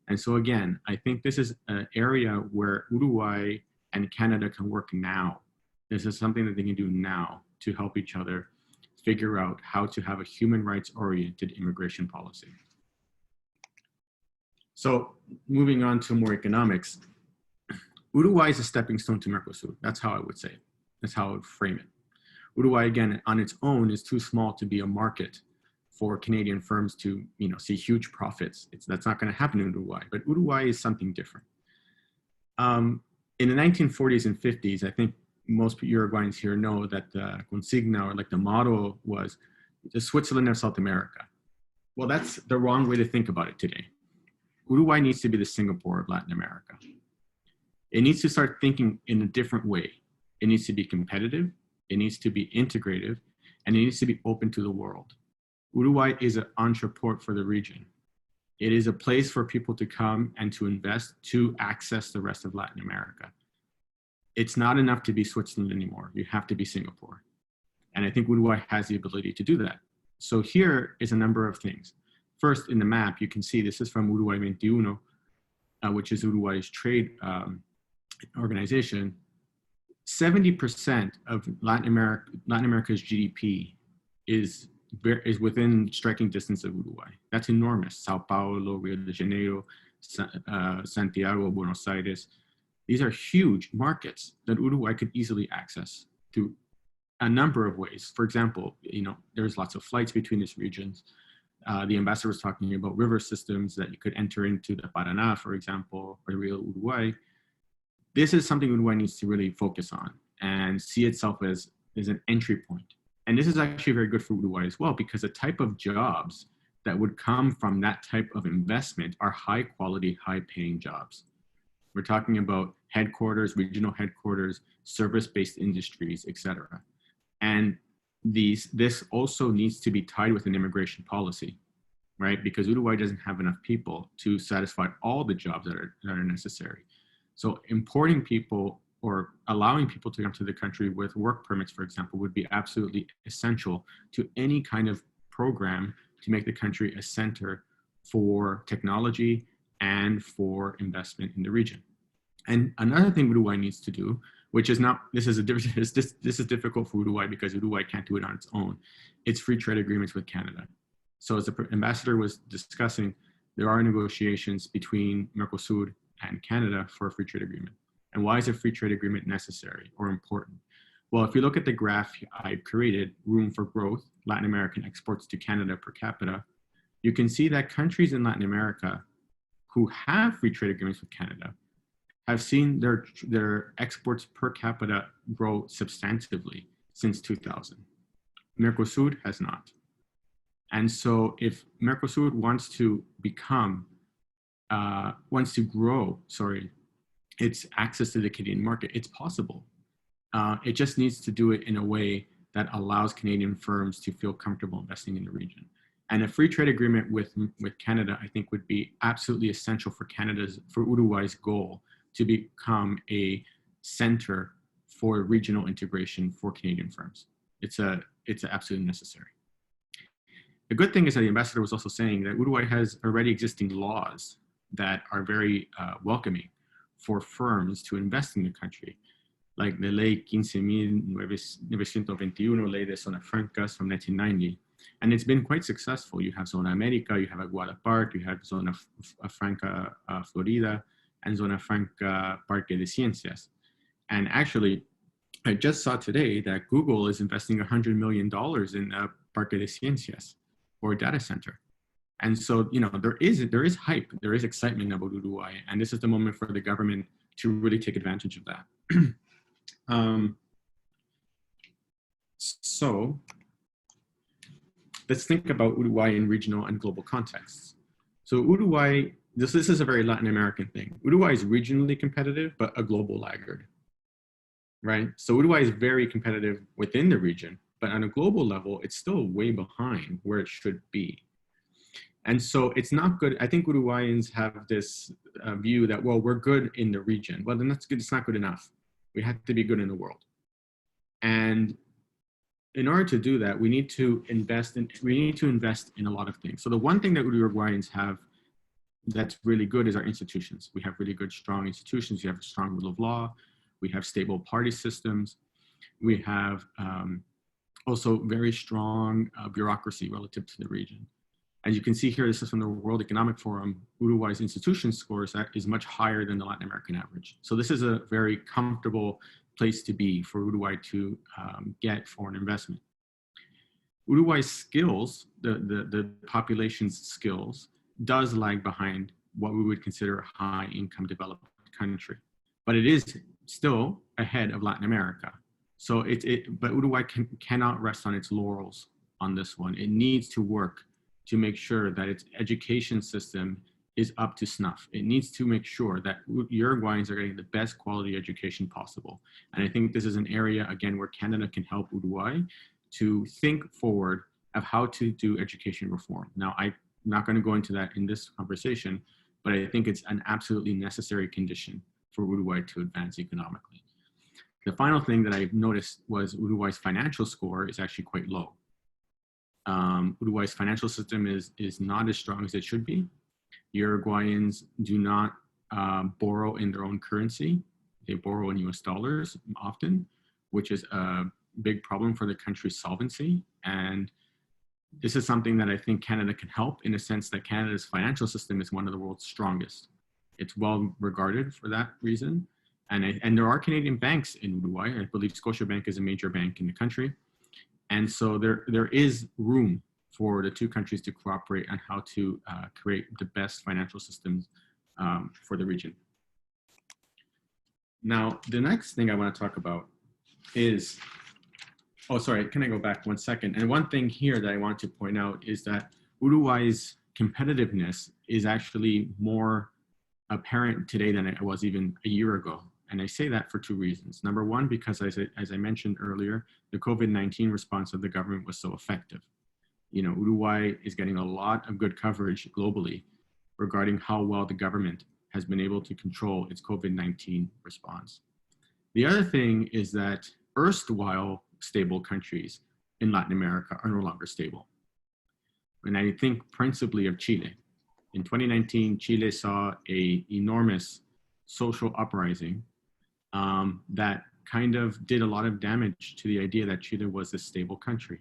And so again, I think this is an area where Uruguay and Canada can work now. This is something that they can do now to help each other figure out how to have a human rights oriented immigration policy. So moving on to more economics, Uruguay is a stepping stone to Mercosur. That's how I would say it. That's how I would frame it. Uruguay, again, on its own is too small to be a market for Canadian firms to see huge profits. That's not going to happen in Uruguay, but Uruguay is something different. In the 1940s and 50s, I think most Uruguayans here know that the consigna, or like the motto, was the Switzerland of South America. Well, that's the wrong way to think about it today. Uruguay needs to be the Singapore of Latin America. It needs to start thinking in a different way. It needs to be competitive, it needs to be integrative, and it needs to be open to the world. Uruguay is an entreport for the region. It is a place for people to come and to invest to access the rest of Latin America. It's not enough to be Switzerland anymore. You have to be Singapore. And I think Uruguay has the ability to do that. So here is a number of things. First, in the map, you can see this is from Uruguay 21, which is Uruguay's trade organization. 70% of Latin America's GDP is within striking distance of Uruguay. That's enormous. Sao Paulo, Rio de Janeiro, Santiago, Buenos Aires. These are huge markets that Uruguay could easily access through a number of ways. For example, there's lots of flights between these regions. The ambassador was talking about river systems that you could enter into the Paraná, for example, or Rio Uruguay. This is something Uruguay needs to really focus on and see itself as an entry point. And this is actually very good for Uruguay as well, because the type of jobs that would come from that type of investment are high quality, high paying jobs. We're talking about headquarters, regional headquarters, service-based industries, etc. And this also needs to be tied with an immigration policy, right? Because Uruguay doesn't have enough people to satisfy all the jobs that are necessary. So importing people or allowing people to come to the country with work permits, for example, would be absolutely essential to any kind of program to make the country a center for technology and for investment in the region. And another thing Uruguay needs to do, which is not, this is difficult for Uruguay because Uruguay can't do it on its own. It's free trade agreements with Canada. So as the ambassador was discussing, there are negotiations between Mercosur and Canada for a free trade agreement. And why is a free trade agreement necessary or important? Well, if you look at the graph I created, room for growth, Latin American exports to Canada per capita, you can see that countries in Latin America who have free trade agreements with Canada have seen their exports per capita grow substantively since 2000. Mercosur has not. And so if Mercosur wants to grow its access to the Canadian market, it's possible. It just needs to do it in a way that allows Canadian firms to feel comfortable investing in the region. And a free trade agreement with Canada, I think, would be absolutely essential for Uruguay's goal to become a center for regional integration for Canadian firms. It's absolutely necessary. The good thing is that the ambassador was also saying that Uruguay has already existing laws that are very welcoming for firms to invest in the country, like the Ley 15.921, Ley de Zonas Francas from 1990. And it's been quite successful. You have Zona America, you have Aguada Park, you have Zona Franca Florida, and Zona Franca Parque de Ciencias. And actually, I just saw today that Google is investing $100 million in Parque de Ciencias for a data center. And so, you know, there is hype, there is excitement about Uruguay, and this is the moment for the government to really take advantage of that. So let's think about Uruguay in regional and global contexts. So Uruguay, this is a very Latin American thing. Uruguay is regionally competitive, but a global laggard, right? So Uruguay is very competitive within the region, but on a global level, it's still way behind where it should be. And so it's not good. I think Uruguayans have this view that, well, we're good in the region. Well, then that's good. It's not good enough. We have to be good in the world. And in order to do that, we need to invest in a lot of things. So the one thing that Uruguayans have that's really good is our institutions. We have really good, strong institutions. We have a strong rule of law. We have stable party systems. We have also very strong bureaucracy relative to the region. As you can see here, this is from the World Economic Forum. Uruguay's institution score is much higher than the Latin American average. So this is a very comfortable place to be for Uruguay to get foreign investment. Uruguay's skills, the population's skills, does lag behind what we would consider a high-income developed country, but it is still ahead of Latin America. So but Uruguay cannot rest on its laurels on this one. It needs to work to make sure that its education system is up to snuff. It needs to make sure that Uruguayans are getting the best quality education possible. And I think this is an area, again, where Canada can help Uruguay to think forward of how to do education reform. Now, I'm not going to go into that in this conversation, but I think it's an absolutely necessary condition for Uruguay to advance economically. The final thing that I noticed was Uruguay's financial score is actually quite low. Uruguay's financial system is not as strong as it should be. Uruguayans do not borrow in their own currency. They borrow in US dollars often, which is a big problem for the country's solvency. And this is something that I think Canada can help, in a sense that Canada's financial system is one of the world's strongest. It's well regarded for that reason. And there are Canadian banks in Uruguay. I believe Scotiabank is a major bank in the country. And so there is room for the two countries to cooperate on how to create the best financial systems for the region. Now, the next thing I want to talk about is, oh, sorry, can I go back 1 second? And one thing here that I want to point out is that Uruguay's competitiveness is actually more apparent today than it was even a year ago. And I say that for two reasons. Number one, because as I mentioned earlier, the COVID-19 response of the government was so effective. You know, Uruguay is getting a lot of good coverage globally regarding how well the government has been able to control its COVID-19 response. The other thing is that erstwhile stable countries in Latin America are no longer stable. And I think principally of Chile. In 2019, Chile saw an enormous social uprising that kind of did a lot of damage to the idea that Chile was a stable country.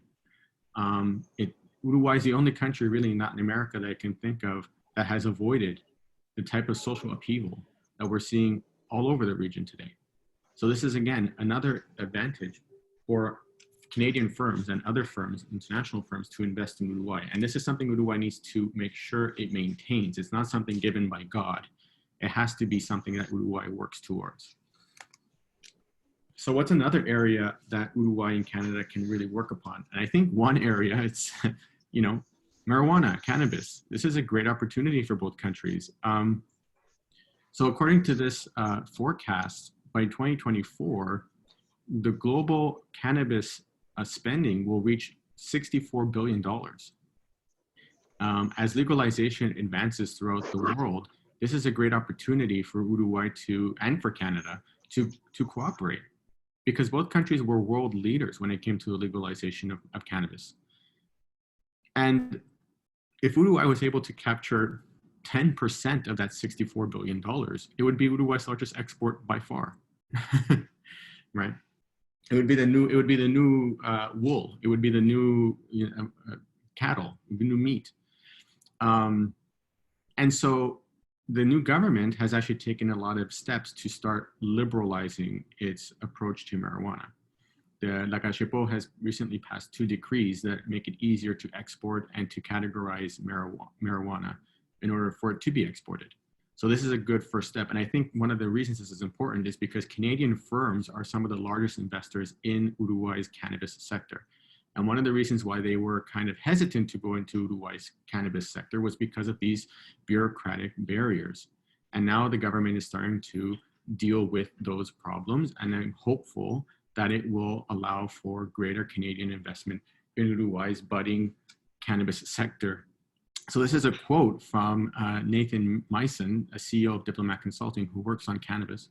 Uruguay is the only country really in Latin America that I can think of that has avoided the type of social upheaval that we're seeing all over the region today. So this is, again, another advantage for Canadian firms and other firms, international firms, to invest in Uruguay. And this is something Uruguay needs to make sure it maintains. It's not something given by God. It has to be something that Uruguay works towards. So what's another area that Uruguay and Canada can really work upon? And I think one area, it's, you know, marijuana, cannabis. This is a great opportunity for both countries. So according to this forecast, by 2024, the global cannabis spending will reach $64 billion. As legalization advances throughout the world, this is a great opportunity for Uruguay and for Canada to cooperate, because both countries were world leaders when it came to the legalization of cannabis. And if Uruguay was able to capture 10% of that $64 billion, it would be Uruguay's largest export by far, right? It would be the new wool. It would be the new cattle, the new meat. And so the new government has actually taken a lot of steps to start liberalizing its approach to marijuana. The Lacachepot has recently passed 2 decrees that make it easier to export and to categorize marijuana in order for it to be exported. So this is a good first step. And I think one of the reasons this is important is because Canadian firms are some of the largest investors in Uruguay's cannabis sector. And one of the reasons why they were kind of hesitant to go into Uruguay's cannabis sector was because of these bureaucratic barriers. And now the government is starting to deal with those problems, and I'm hopeful that it will allow for greater Canadian investment in Uruguay's budding cannabis sector. So this is a quote from Nathan Meissen, a CEO of Diplomat Consulting, who works on cannabis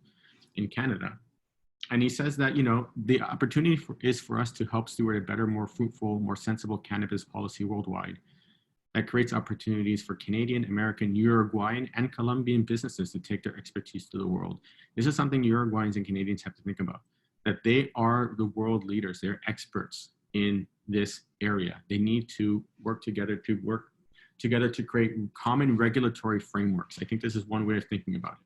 in Canada. And he says that, you know, the opportunity is for us to help steward a better, more fruitful, more sensible cannabis policy worldwide that creates opportunities for Canadian, American, Uruguayan, and Colombian businesses to take their expertise to the world. This is something Uruguayans and Canadians have to think about, that they are the world leaders. They're experts in this area. They need to work together to create common regulatory frameworks. I think this is one way of thinking about it.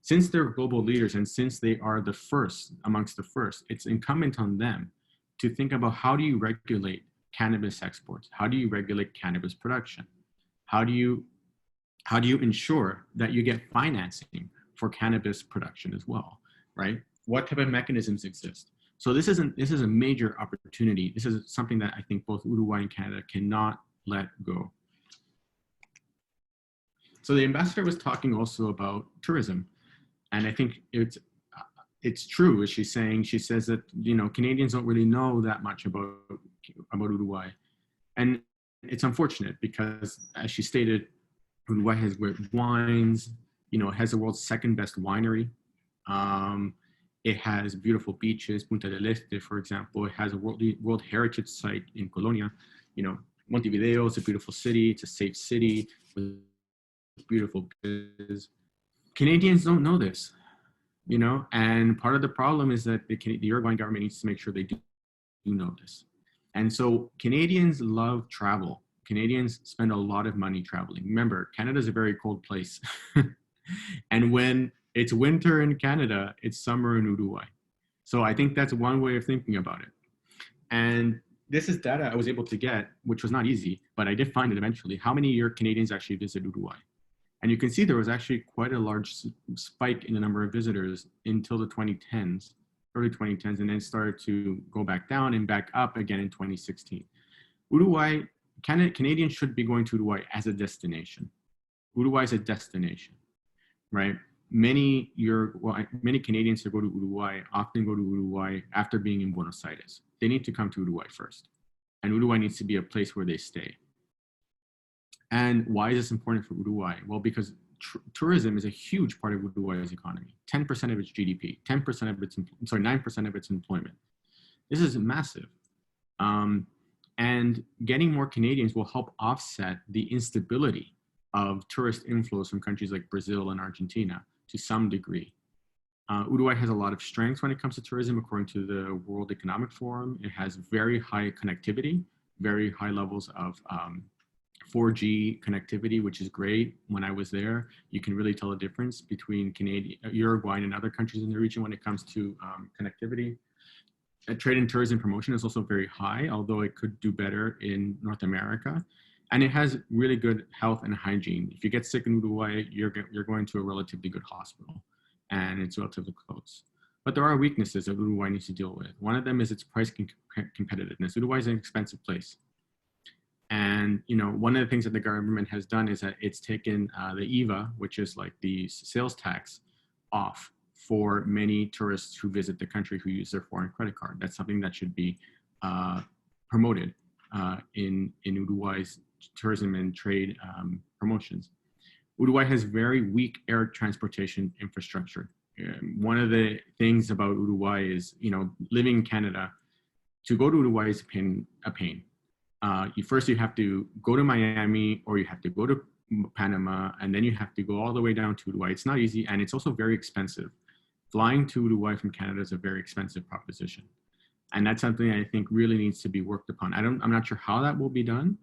Since they're global leaders and since they are the first amongst the first, it's incumbent on them to think about, how do you regulate cannabis exports? How do you regulate cannabis production? How do you ensure that you get financing for cannabis production as well, right? What type of mechanisms exist? So this is a major opportunity. This is something that I think both Uruguay and Canada cannot let go. So the ambassador was talking also about tourism. And I think it's true, as she's saying. She says that, you know, Canadians don't really know that much about Uruguay. And it's unfortunate because, as she stated, Uruguay has great wines, you know, it has the world's 2nd best winery. It has beautiful beaches, Punta del Este, for example. It has a World Heritage Site in Colonia. You know, Montevideo is a beautiful city. It's a safe city with beautiful beaches. Canadians don't know this, you know, and part of the problem is that the Uruguayan government needs to make sure they do know this. And so Canadians love travel. Canadians spend a lot of money traveling. Remember, Canada is a very cold place. And when it's winter in Canada, it's summer in Uruguay. So I think that's one way of thinking about it. And this is data I was able to get, which was not easy, but I did find it eventually, how many Canadians actually visit Uruguay. And you can see there was actually quite a large spike in the number of visitors until the 2010s, early 2010s, and then started to go back down and back up again in 2016. Canadians should be going to Uruguay as a destination. Uruguay is a destination, right? Many Canadians who go to Uruguay often go to Uruguay after being in Buenos Aires. They need to come to Uruguay first. And Uruguay needs to be a place where they stay. And why is this important for Uruguay? Well, because tourism is a huge part of Uruguay's economy. 10% of its GDP, 9% of its employment. This is massive. And getting more Canadians will help offset the instability of tourist inflows from countries like Brazil and Argentina to some degree. Uruguay has a lot of strengths when it comes to tourism, according to the World Economic Forum. It has very high connectivity, very high levels of 4G connectivity, which is great. When I was there, you can really tell the difference between Uruguay and other countries in the region when it comes to connectivity. Trade and tourism promotion is also very high, although it could do better in North America. And it has really good health and hygiene. If you get sick in Uruguay, you're going to a relatively good hospital, and it's relatively close. But there are weaknesses that Uruguay needs to deal with. One of them is its price competitiveness. Uruguay is an expensive place. And one of the things that the government has done is that it's taken the IVA, which is like the sales tax, off for many tourists who visit the country who use their foreign credit card. That's something that should be promoted in Uruguay's tourism and trade promotions. Uruguay has very weak air transportation infrastructure. One of the things about Uruguay is, living in Canada, to go to Uruguay is a pain. First you have to go to Miami, or you have to go to Panama, and then you have to go all the way down to Uruguay. It's not easy, and it's also very expensive. Flying to Uruguay from Canada is a very expensive proposition. And that's something I think really needs to be worked upon. I'm not sure how that will be done,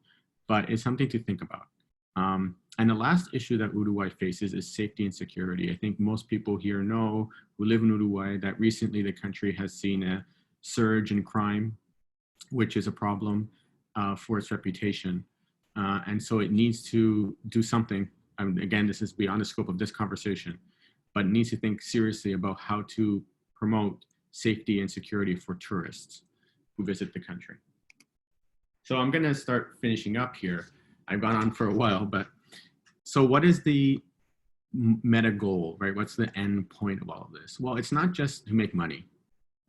but it's something to think about. And the last issue that Uruguay faces is safety and security. I think most people here know, who live in Uruguay, that recently the country has seen a surge in crime, which is a problem for its reputation. And so it needs to do something. Again, this is beyond the scope of this conversation, but it needs to think seriously about how to promote safety and security for tourists who visit the country. So I'm going to start finishing up here. I've gone on for a while, but so what is the meta goal, right? What's the end point of all of this? Well, it's not just to make money,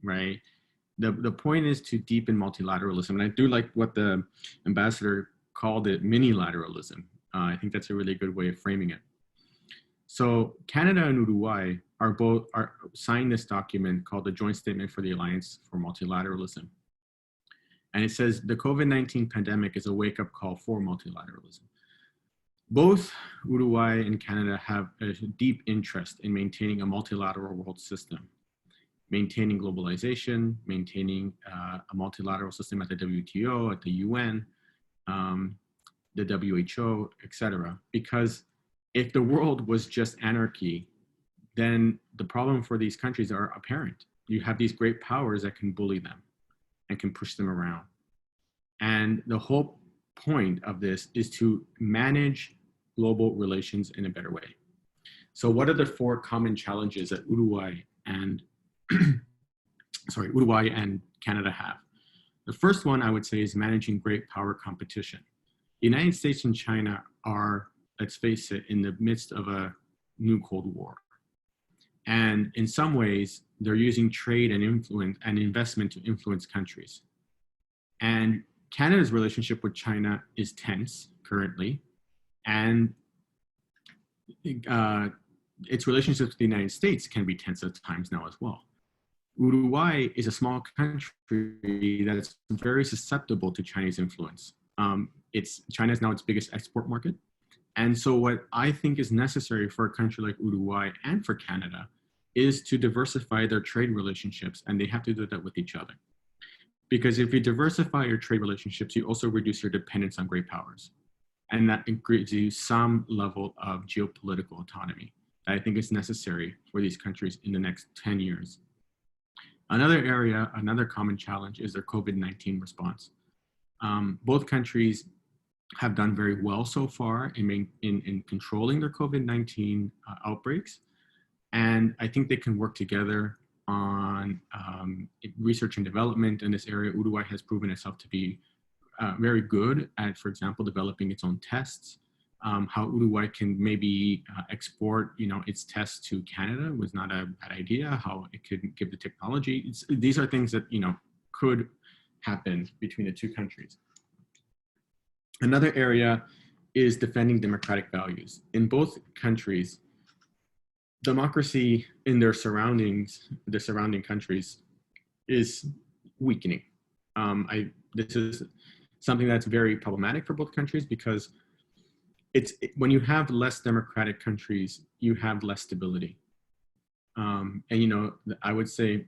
right? The point is to deepen multilateralism. And I do like what the ambassador called it, mini-lateralism. I think that's a really good way of framing it. So Canada and Uruguay are signed this document called the Joint Statement for the Alliance for Multilateralism. And it says the COVID-19 pandemic is a wake-up call for multilateralism. Both Uruguay and Canada have a deep interest in maintaining a multilateral world system, maintaining globalization, maintaining a multilateral system at the WTO, at the UN, the WHO, etc. Because if the world was just anarchy, then the problem for these countries are apparent. You have these great powers that can bully them and can push them around. And the whole point of this is to manage global relations in a better way. So what are the four common challenges that Uruguay and Canada have? The first one I would say is managing great power competition. The United States and China are, let's face it, in the midst of a new Cold War. And in some ways, they're using trade and influence and investment to influence countries. And Canada's relationship with China is tense currently. And its relationships with the United States can be tense at times now as well. Uruguay is a small country that's very susceptible to Chinese influence. China is now its biggest export market. And so what I think is necessary for a country like Uruguay and for Canada is to diversify their trade relationships, and they have to do that with each other. Because if you diversify your trade relationships, you also reduce your dependence on great powers. And that gives you some level of geopolitical autonomy that I think is necessary for these countries in the next 10 years. Another common challenge is their COVID-19 response. Both countries have done very well so far in controlling their COVID-19 outbreaks. And I think they can work together on research and development in this area. Uruguay has proven itself to be very good at, for example, developing its own tests. How Uruguay can maybe export, its tests to Canada was not a bad idea. How it could give the technology. These are things that, could happen between the two countries. Another area is defending democratic values. In both countries, democracy in their surrounding countries is weakening. This is something that's very problematic for both countries because when you have less democratic countries, you have less stability. And I would say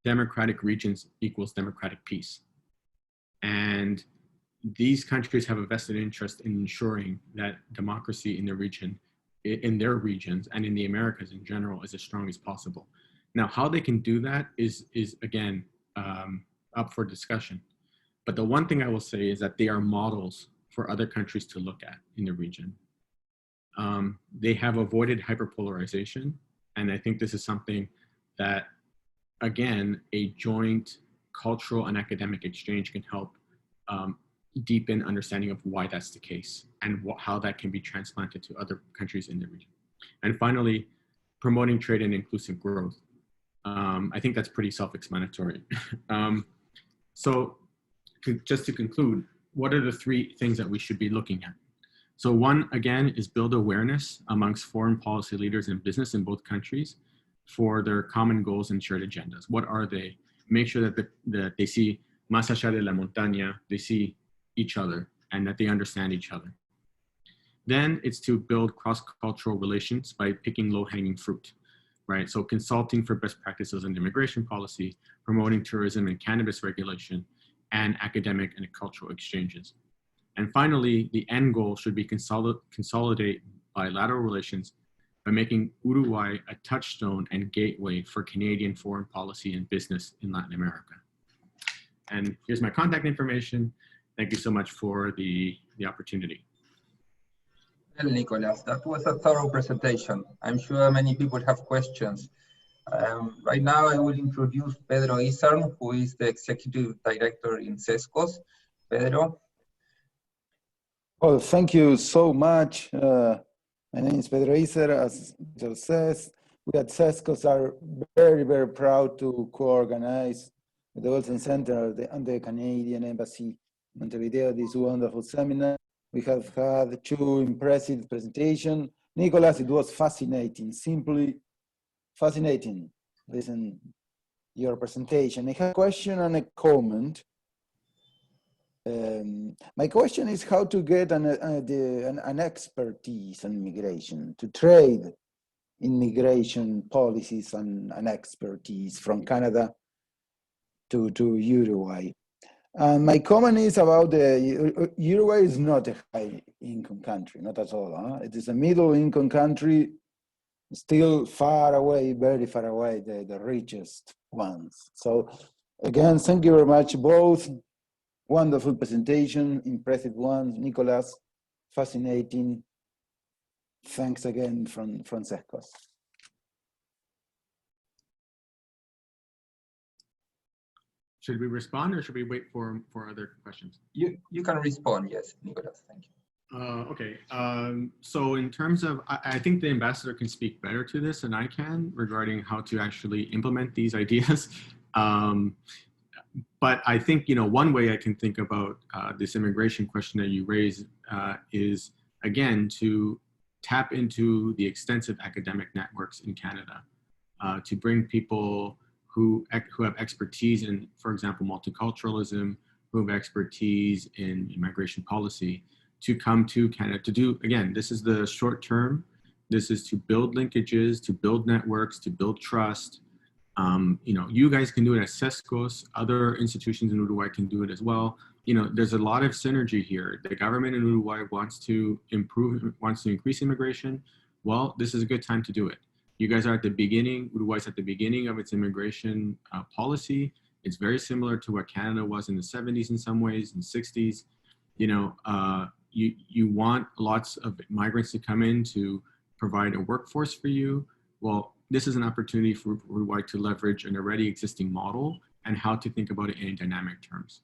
democratic regions equals democratic peace. And these countries have a vested interest in ensuring that democracy in the region, in their regions and in the Americas in general, is as strong as possible. Now, how they can do that is again, up for discussion. But the one thing I will say is that they are models for other countries to look at in the region. They have avoided hyperpolarization. And I think this is something that, again, a joint cultural and academic exchange can help deepen understanding of why that's the case and how that can be transplanted to other countries in the region. And finally, promoting trade and inclusive growth. I think that's pretty self-explanatory. So just to conclude, what are the three things that we should be looking at? So one, again, is build awareness amongst foreign policy leaders and business in both countries for their common goals and shared agendas. What are they? Make sure that they see más allá de la montaña, they see each other and that they understand each other. Then it's to build cross-cultural relations by picking low-hanging fruit, right? So consulting for best practices in immigration policy, promoting tourism and cannabis regulation, and academic and cultural exchanges. And finally, the end goal should be consolidate bilateral relations by making Uruguay a touchstone and gateway for Canadian foreign policy and business in Latin America. And here's my contact information. Thank you so much for the opportunity. Well, Nicolás, that was a thorough presentation. I'm sure many people have questions. Right now, I will introduce Pedro Izarn, who is the Executive Director in CESCOS. Pedro. Well, thank you so much. My name is Pedro Izarn. As Joe says, we at CESCOS are very, very proud to co-organize with the Wilson Center and the Canadian Embassy in Montevideo this wonderful seminar. We have had two impressive presentations. Nicolás, it was fascinating, simply fascinating. Listen, your presentation. I have a question and a comment. My question is how to get an expertise on immigration, to trade immigration policies and expertise from Canada to Uruguay. My comment is about Uruguay is not a high income country, not at all. Huh? It is a middle income country, still far away, very far away, the richest ones. So again, thank you very much, both. Wonderful presentation, impressive ones. Nicolás, fascinating. Thanks again from CESCOS. Should we respond or should we wait for other questions? You can respond, yes, Nicolás, thank you. Okay, so in terms of, I think the ambassador can speak better to this than I can regarding how to actually implement these ideas. But I think, one way I can think about this immigration question that you raised is, again, to tap into the extensive academic networks in Canada, to bring people who have expertise in, for example, multiculturalism, who have expertise in immigration policy, to come to Canada to do, again, this is the short term. This is to build linkages, to build networks, to build trust. You guys can do it at CESCOS, other institutions in Uruguay can do it as well. There's a lot of synergy here. The government in Uruguay wants to increase immigration. Well, this is a good time to do it. You guys are at the beginning, Uruguay's at the beginning of its immigration policy. It's very similar to what Canada was in the 70s in some ways, in the 60s. You want lots of migrants to come in to provide a workforce for you. Well, this is an opportunity for Uruguay to leverage an already existing model and how to think about it in dynamic terms.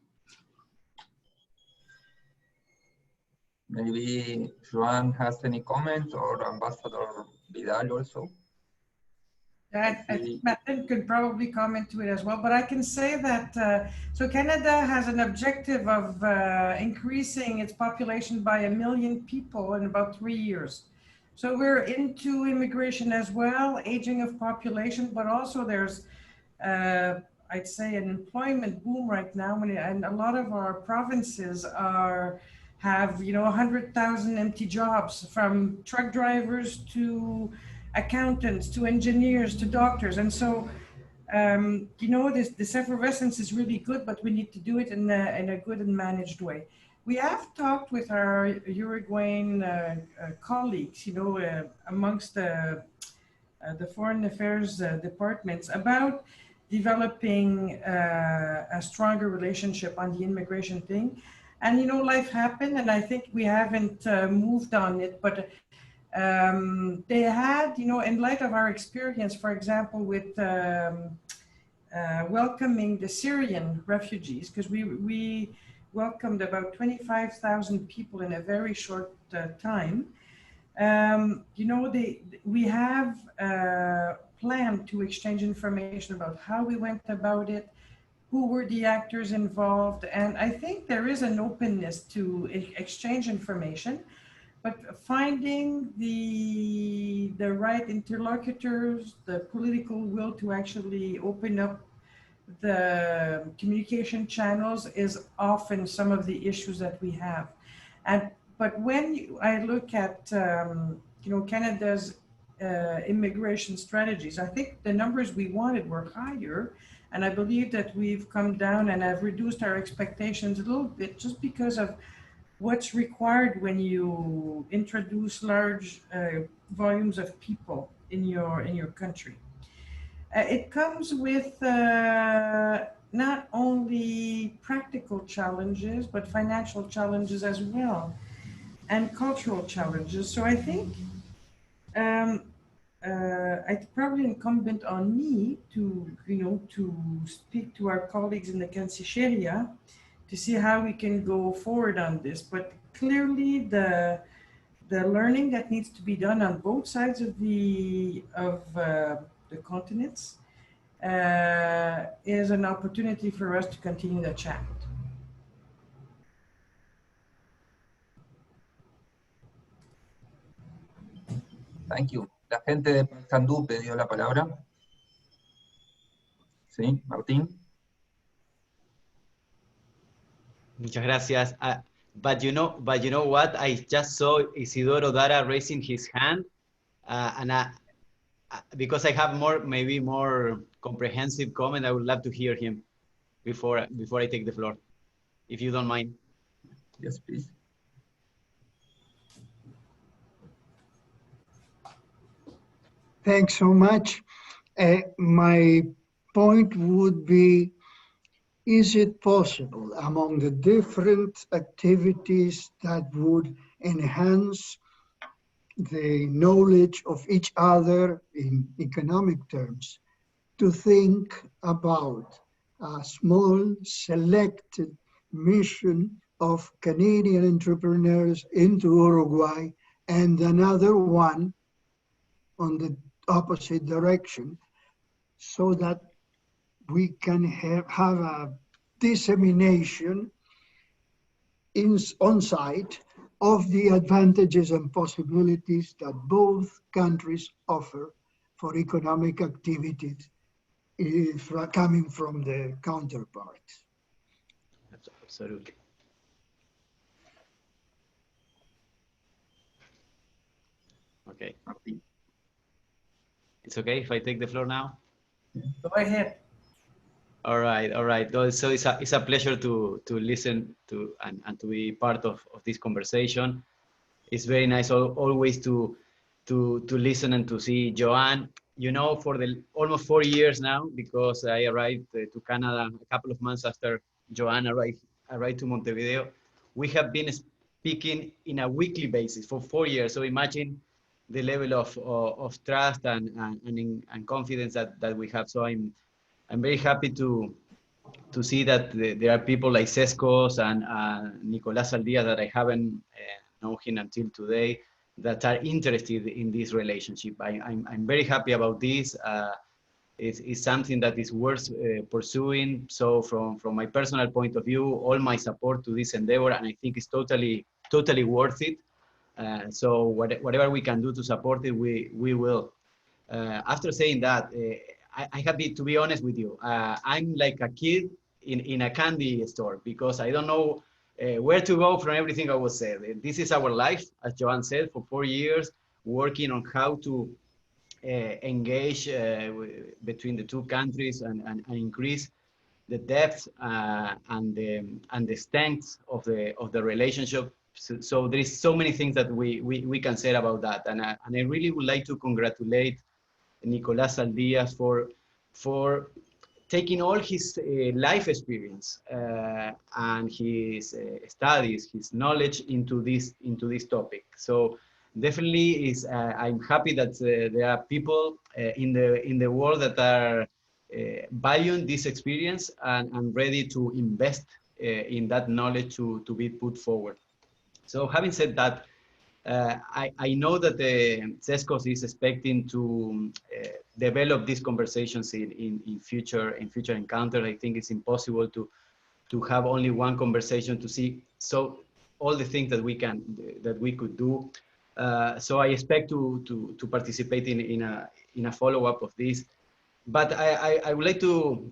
Maybe Joanne has any comment, or Ambassador Vidal also? I think Martin could probably comment to it as well, but I can say that, so Canada has an objective of increasing its population by 1 million people in about 3 years. So we're into immigration as well, aging of population, but also there's, I'd say, an employment boom right now, and a lot of our provinces have 100,000 empty jobs, from truck drivers to accountants to engineers to doctors. And so this effervescence is really good, but we need to do it in a good and managed way. We have talked with our Uruguayan colleagues, you know, amongst the foreign affairs departments about developing a stronger relationship on the immigration thing. And, you know, life happened and I think we haven't moved on it, but they had, you know, in light of our experience, for example, with welcoming the Syrian refugees, because we welcomed about 25,000 people in a very short time. You know, we have planned to exchange information about how we went about it, who were the actors involved, and I think there is an openness to exchange information, but finding the right interlocutors, the political will to actually open up the communication channels is often some of the issues that we have. But when I look at you know, Canada's immigration strategies, I think the numbers we wanted were higher, and I believe that we've come down and have reduced our expectations a little bit just because of what's required when you introduce large volumes of people in your country. It comes with not only practical challenges, but financial challenges as well, and cultural challenges. So I think it's probably incumbent on me to, you know, to speak to our colleagues in the Cancilleria to see how we can go forward on this. But clearly the learning that needs to be done on both sides of the continents is an opportunity for us to continue the chat. Thank you. La gente de Paysandú pidió la palabra. Sí, Martín. Muchas gracias. But you know what? I just saw Isidoro Dara raising his hand, and because I have maybe more comprehensive comment, I would love to hear him before I take the floor, if you don't mind. Yes, please. Thanks so much. My point would be, is it possible among the different activities that would enhance the knowledge of each other in economic terms to think about a small selected mission of Canadian entrepreneurs into Uruguay and another one on the opposite direction, so that we can have a dissemination on site of the advantages and possibilities that both countries offer for economic activities coming from the counterparts. Absolutely. Okay. It's okay if I take the floor now? Go ahead. All right. So it's a pleasure to listen to and to be part of this conversation. It's very nice always to listen and to see Joanne. You know, for the almost 4 years now, because I arrived to Canada a couple of months after Joanne arrived to Montevideo, we have been speaking in a weekly basis for 4 years. So imagine the level of trust and confidence that we have. So I'm very happy to see that there are people like Sescos and Nicolás Saldías that I haven't known him until today, that are interested in this relationship. I'm very happy about this. It's something that is worth pursuing. So from my personal point of view, all my support to this endeavor, and I think it's totally worth it. So whatever we can do to support it, we will. After saying that, I have to be honest with you. I'm like a kid in a candy store, because I don't know where to go from everything I was said. This is our life, as Joanne said, for 4 years, working on how to engage between the two countries and increase the depth and the strength of the relationship. So there is so many things that we can say about that, and I really would like to congratulate Nicolás Saldías for taking all his life experience and his studies, his knowledge into this topic. So definitely I'm happy that there are people in the world that are valuing this experience and ready to invest in that knowledge to be put forward. So having said that, I know that the CESCOS is expecting to develop these conversations in future encounters. I think it's impossible to have only one conversation to see all the things that we could do. So I expect to participate in a follow-up of this. But I would like to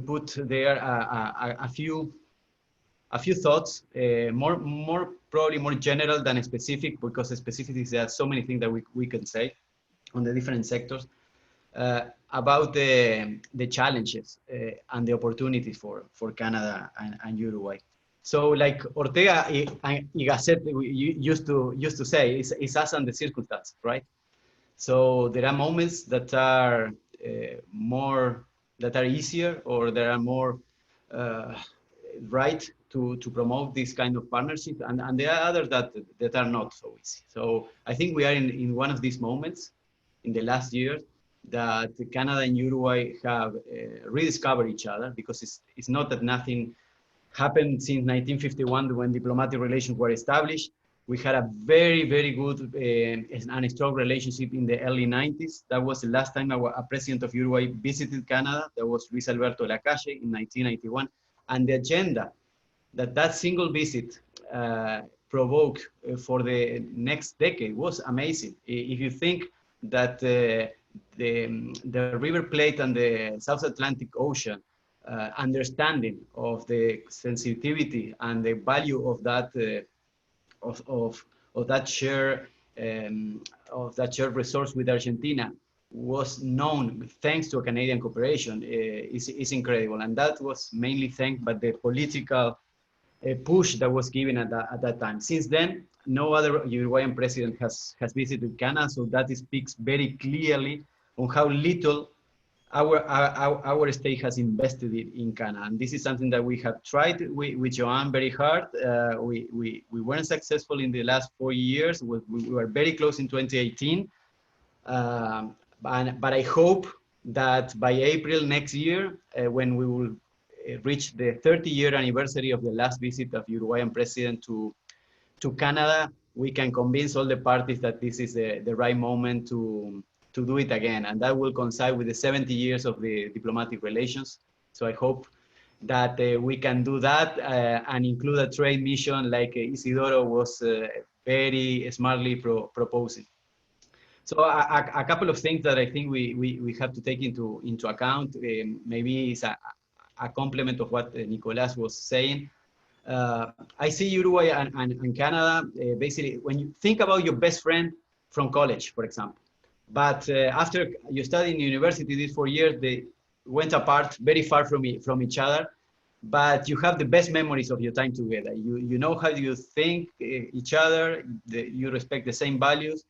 put there a few thoughts, probably more general than specific, because specifically there are so many things that we can say on the different sectors about the challenges and the opportunities for Canada and Uruguay. So like Ortega y Gasset used to say, it's us and the circumstance, right? So there are moments that are easier, or there are more right to promote this kind of partnership, and there are others that are not so easy. So I think we are in one of these moments in the last year that Canada and Uruguay have rediscovered each other, because it's not that nothing happened since 1951 when diplomatic relations were established. We had a very, very good and strong relationship in the early 90s. That was the last time a president of Uruguay visited Canada. That was Luis Alberto Lacalle in 1991. And the agenda that single visit provoked for the next decade was amazing. If you think that the River Plate and the South Atlantic Ocean understanding of the sensitivity and the value of that of that shared resource with Argentina was known thanks to a Canadian cooperation is incredible, and that was mainly thanks by the political push that was given at that time. Since then, no other Uruguayan president has visited Canada, so that speaks very clearly on how little our state has invested in Canada. And this is something that we have tried with Joanne very hard. We weren't successful in the last 4 years. We were very close in 2018. But I hope that by April next year, when we will reach the 30-year anniversary of the last visit of Uruguayan president to Canada, we can convince all the parties that this is the right moment to do it again, and that will coincide with the 70 years of the diplomatic relations. So I hope that we can do that and include a trade mission like Isidoro was very smartly proposing. So a couple of things that I think we have to take into account, maybe is a complement of what Nicolás was saying. I see Uruguay and Canada, basically, when you think about your best friend from college, for example, but after you study in university these 4 years, they went apart, very far from each other, but you have the best memories of your time together. You know how you think each other, you respect the same values,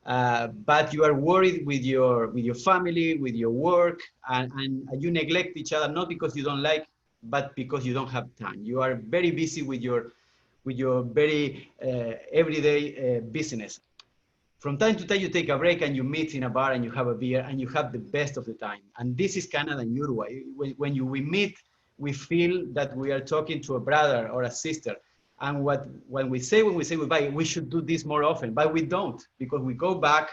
but you are worried with your family, with your work, and you neglect each other, not because you don't like, but because you don't have time. You are very busy with your very everyday business. From time to time, you take a break and you meet in a bar and you have a beer and you have the best of the time. And this is Canada and Uruguay. When we meet, we feel that we are talking to a brother or a sister. And when we say goodbye, we should do this more often, but we don't, because we go back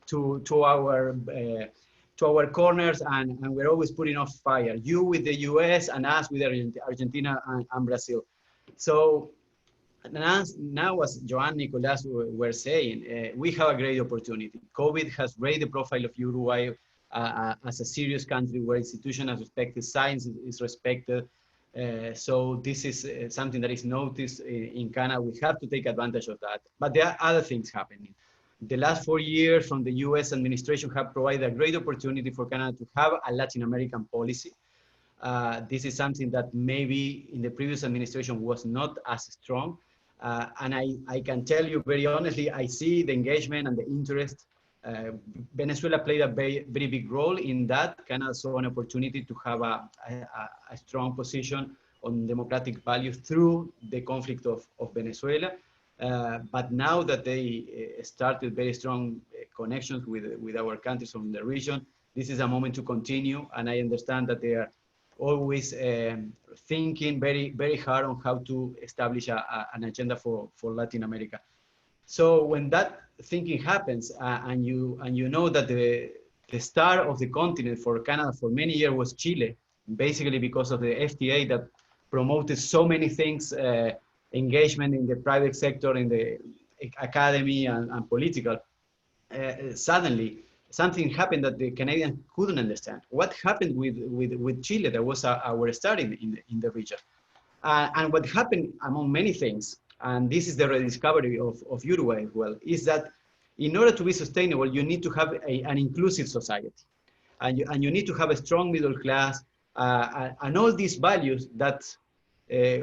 to our corners and we're always putting off fire. You with the US and us with Argentina and Brazil. So now, as Joanne and Nicolás were saying, we have a great opportunity. COVID has raised the profile of Uruguay as a serious country where institutions are respected, science is respected. So this is something that is noticed in Canada. We have to take advantage of that. But there are other things happening. The last 4 years from the US administration have provided a great opportunity for Canada to have a Latin American policy. This is something that maybe in the previous administration was not as strong. And I can tell you very honestly, I see the engagement and the interest. Venezuela played a very big role in that. Canada saw an opportunity to have a strong position on democratic values through the conflict of Venezuela. But now that they started very strong connections with our countries from the region, this is a moment to continue. And I understand that they are always thinking very hard on how to establish an agenda for Latin America. So when that thinking happens, and you know that the star of the continent for Canada for many years was Chile, basically because of the FTA that promoted so many things, engagement in the private sector, in the academy and political. Suddenly, something happened that the Canadians couldn't understand. What happened with Chile? That was our start in the region. And what happened among many things, and this is the rediscovery of Uruguay as well, is that in order to be sustainable, you need to have an inclusive society. And you need to have a strong middle class, and all these values that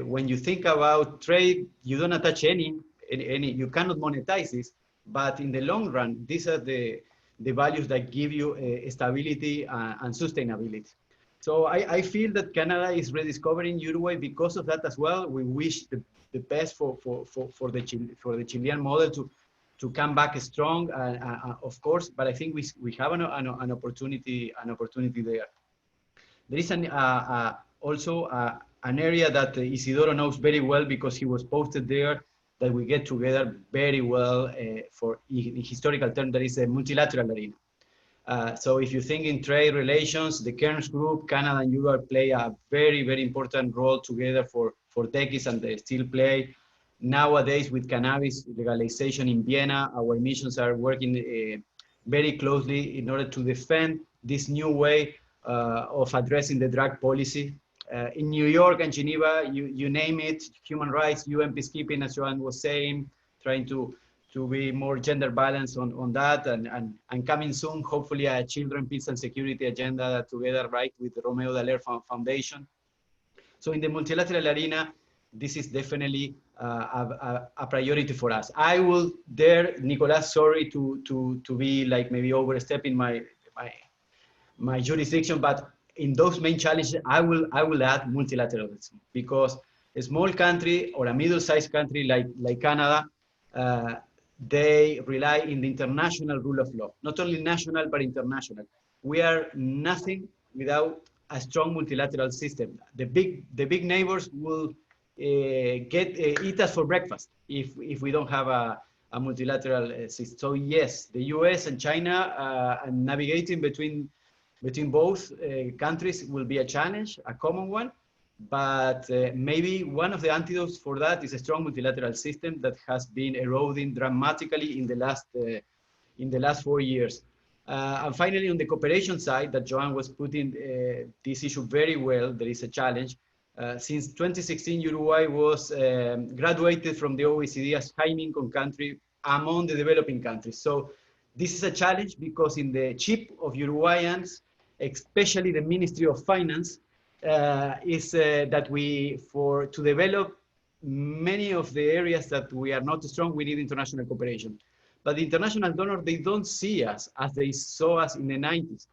when you think about trade, you don't attach any, you cannot monetize this, but in the long run, these are the values that give you stability and sustainability. So I feel that Canada is rediscovering Uruguay because of that as well. We wish the best for the Chilean model to come back strong, of course. But I think we have an opportunity there. There is also an area that Isidoro knows very well because he was posted there, that we get together very well for in historical terms. That is a multilateral arena. So if you think in trade relations, the Cairns Group, Canada and Uruguay play a very important role together for decades, and they still play. Nowadays with cannabis legalization in Vienna, our missions are working very closely in order to defend this new way of addressing the drug policy. In New York and Geneva, you name it, human rights, UN peacekeeping, as Joanne was saying, trying to be more gender balanced on that, and coming soon, hopefully, a children, peace and security agenda together, right, with the Romeo Dallaire Foundation. So in the multilateral arena, this is definitely a priority for us. I will dare, Nicolás, sorry to be like maybe overstepping my jurisdiction, but in those main challenges, I will add multilateralism, because a small country or a middle-sized country like Canada, they rely in the international rule of law, not only national, but international. We are nothing without a strong multilateral system. The big neighbors will eat us for breakfast if we don't have a multilateral system. So yes, the US and China and navigating between both countries will be a challenge, a common one. But maybe one of the antidotes for that is a strong multilateral system that has been eroding dramatically in the last 4 years. And finally, on the cooperation side, that Joanne was putting this issue very well, there is a challenge. Since 2016, Uruguay was graduated from the OECD as high-income country among the developing countries. So this is a challenge because in the chip of Uruguayans, especially the Ministry of Finance, is that to develop many of the areas that we are not strong, we need international cooperation. But the international donors, they don't see us as they saw us in the 90s.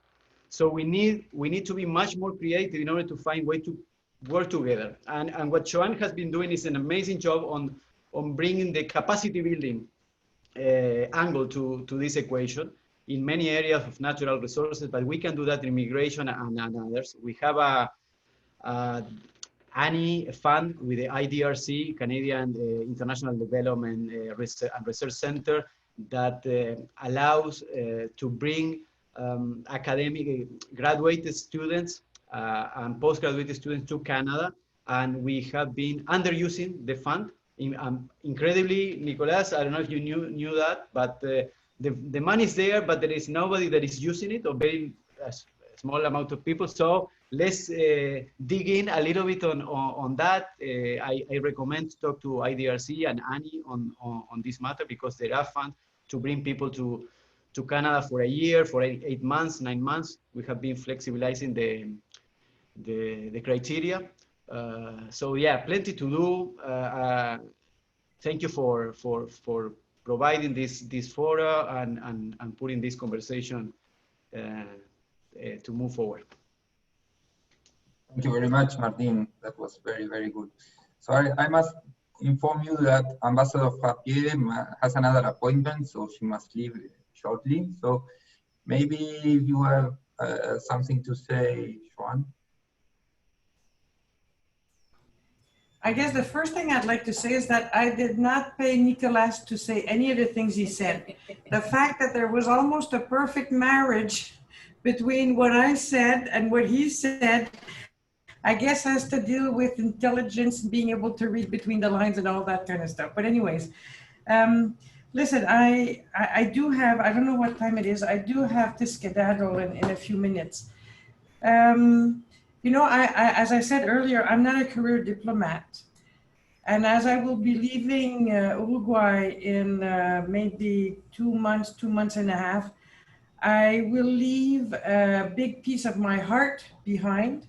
So we need to be much more creative in order to find ways to work together. And what Joanne has been doing is an amazing job on bringing the capacity building angle to this equation in many areas of natural resources, but we can do that in immigration and others. We have a ANI fund with the IDRC, Canadian International Development and Research Center, that allows to bring academic graduated students and postgraduate students to Canada. And we have been underusing the fund. Incredibly, Nicolás, I don't know if you knew that, but the money is there, but there is nobody that is using it, or very small amount of people. So let's dig in a little bit on that. I recommend to talk to IDRC and ANI on this matter, because there are funds to bring people to Canada for a year, for 8 months, 9 months. We have been flexibilizing the criteria. So yeah, plenty to do. Thank you for providing this fora and putting this conversation to move forward. Thank you very much, Martin. That was very, very good. So I must inform you that Ambassador Frappier has another appointment, so she must leave shortly. So maybe you have something to say, Joanne. I guess the first thing I'd like to say is that I did not pay Nicolás to say any of the things he said. The fact that there was almost a perfect marriage between what I said and what he said, I guess has to deal with intelligence, being able to read between the lines and all that kind of stuff. But anyways, listen, I do have, I don't know what time it is, I do have to skedaddle in a few minutes. You know, as I said earlier, I'm not a career diplomat. And as I will be leaving Uruguay in maybe 2 months and a half, I will leave a big piece of my heart behind.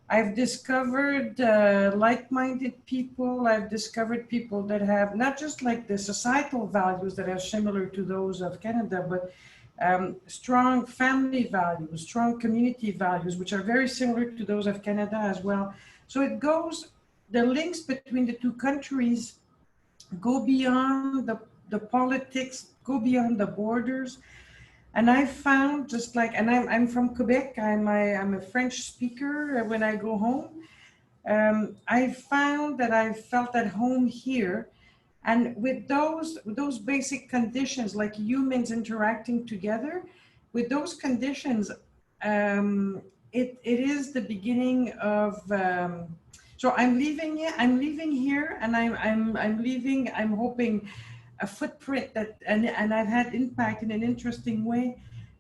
I've discovered like-minded people. I've discovered people that have not just like the societal values that are similar to those of Canada, but strong family values, strong community values, which are very similar to those of Canada as well. So it goes, the links between the two countries go beyond the politics, go beyond the borders. And I found just like, and I'm from Quebec, I'm a French speaker when I go home. I found that I felt at home here. And with those basic conditions, like humans interacting together, with those conditions, it is the beginning of. So I'm leaving here, and I'm hoping a footprint that, and I've had impact in an interesting way.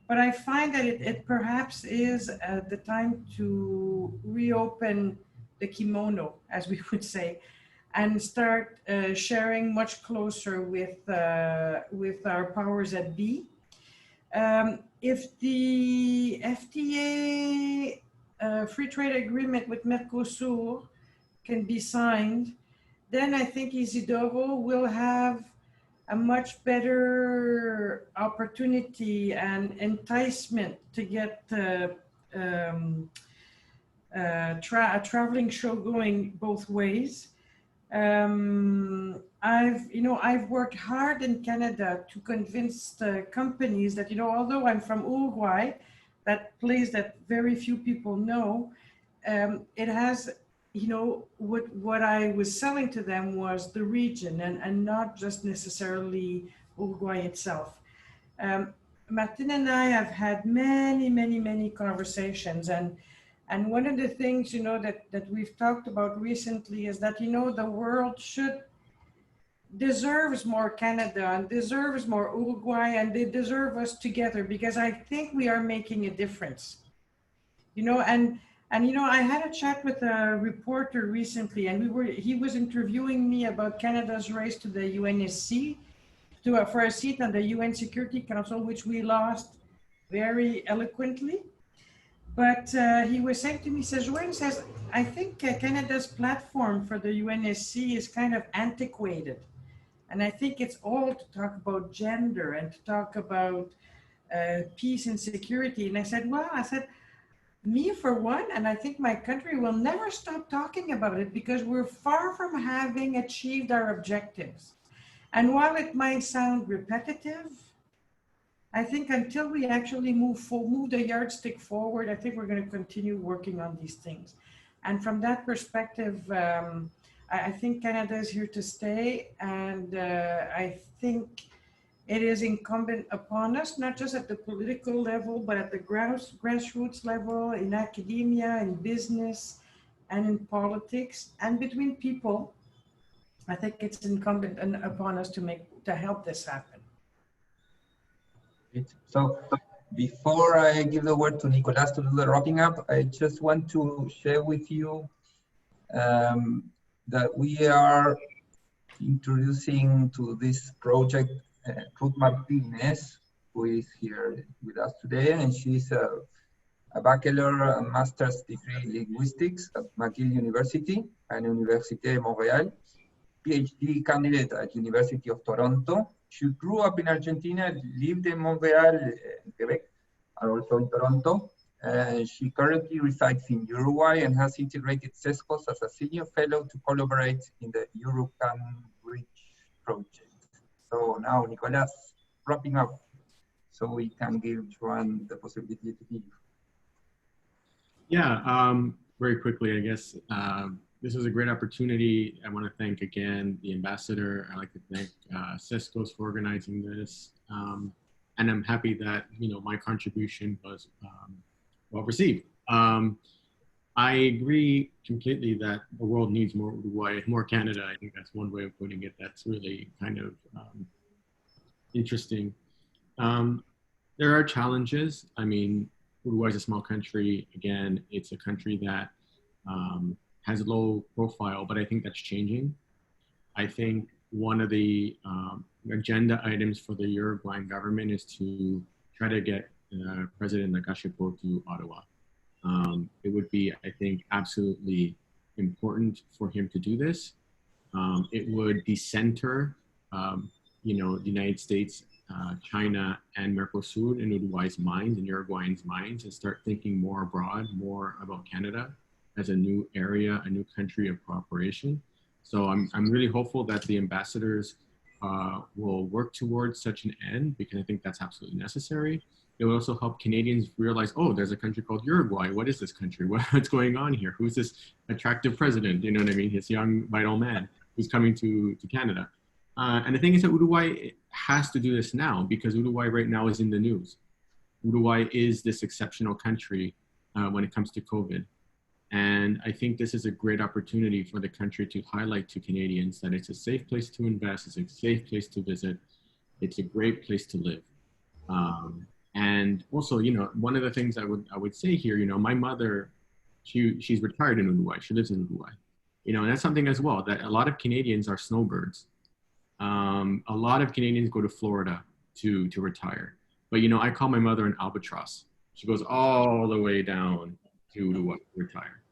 But I find that it perhaps is the time to reopen the kimono, as we would say, and start sharing much closer with our powers that be. If the FTA free trade agreement with Mercosur can be signed, then I think Isidoro will have a much better opportunity and enticement to get a traveling show going both ways. I've worked hard in Canada to convince the companies that, although I'm from Uruguay, that place that very few people know, it has, what I was selling to them was the region and not just necessarily Uruguay itself. Martin and I have had many conversations, and one of the things, that we've talked about recently is that, the world deserves more Canada and deserves more Uruguay, and they deserve us together, because I think we are making a difference, and I had a chat with a reporter recently, and he was interviewing me about Canada's race to the UNSC, for a seat on the UN Security Council, which we lost very eloquently. But he was saying to me, Joanne says, I think Canada's platform for the UNSC is kind of antiquated. And I think it's all to talk about gender and to talk about peace and security. And I said, me for one, and I think my country will never stop talking about it, because we're far from having achieved our objectives. And while it might sound repetitive, I think until we actually move the yardstick forward, I think we're going to continue working on these things. And from that perspective, I think Canada is here to stay. And I think it is incumbent upon us, not just at the political level, but at the grassroots level, in academia, in business, and in politics, and between people. I think it's incumbent upon us to help this happen. So before I give the word to Nicolás to do the wrapping up, I just want to share with you that we are introducing to this project Ruth Martinez, who is here with us today, and she's a a bachelor and master's degree in linguistics at McGill University and Université Montréal, Ph.D. candidate at University of Toronto. She grew up in Argentina, lived in Montreal, Quebec, and also in Toronto. She currently resides in Uruguay and has integrated CESCOS as a senior fellow to collaborate in the European Bridge project. So now, Nicolás, wrapping up, so we can give Joanne the possibility to give. Yeah, very quickly, I guess. This was a great opportunity. I want to thank again the ambassador. I'd like to thank CESCOS for organizing this. And I'm happy that, you know, my contribution was well received. I agree completely that the world needs more Uruguay, more Canada. I think that's one way of putting it. That's really kind of interesting. There are challenges. I mean, Uruguay is a small country. Again, it's a country that has a low profile, but I think that's changing. I think one of the agenda items for the Uruguayan government is to try to get President Nagashiko to Ottawa. It would be, I think, absolutely important for him to do this. It would decenter, you know, the United States, China, and Mercosur in Uruguay's minds and Uruguayans' minds, and start thinking more abroad, more about Canada as a new area, a new country of cooperation. So I'm really hopeful that the ambassadors will work towards such an end, because I think that's absolutely necessary. It will also help Canadians realize, oh, there's a country called Uruguay. What is this country? What's going on here? Who's this attractive president? You know what I mean? This young, vital man who's coming to Canada. And the thing is that Uruguay has to do this now, because Uruguay right now is in the news. Uruguay is this exceptional country when it comes to COVID. And I think this is a great opportunity for the country to highlight to Canadians that it's a safe place to invest, it's a safe place to visit, it's a great place to live. And also, you know, one of the things I would say here, you know, my mother, she's retired in Uruguay, she lives in Uruguay. You know, and that's something as well, that a lot of Canadians are snowbirds. A lot of Canadians go to Florida to retire. But, you know, I call my mother an albatross. She goes all the way down to Uruguay to retire.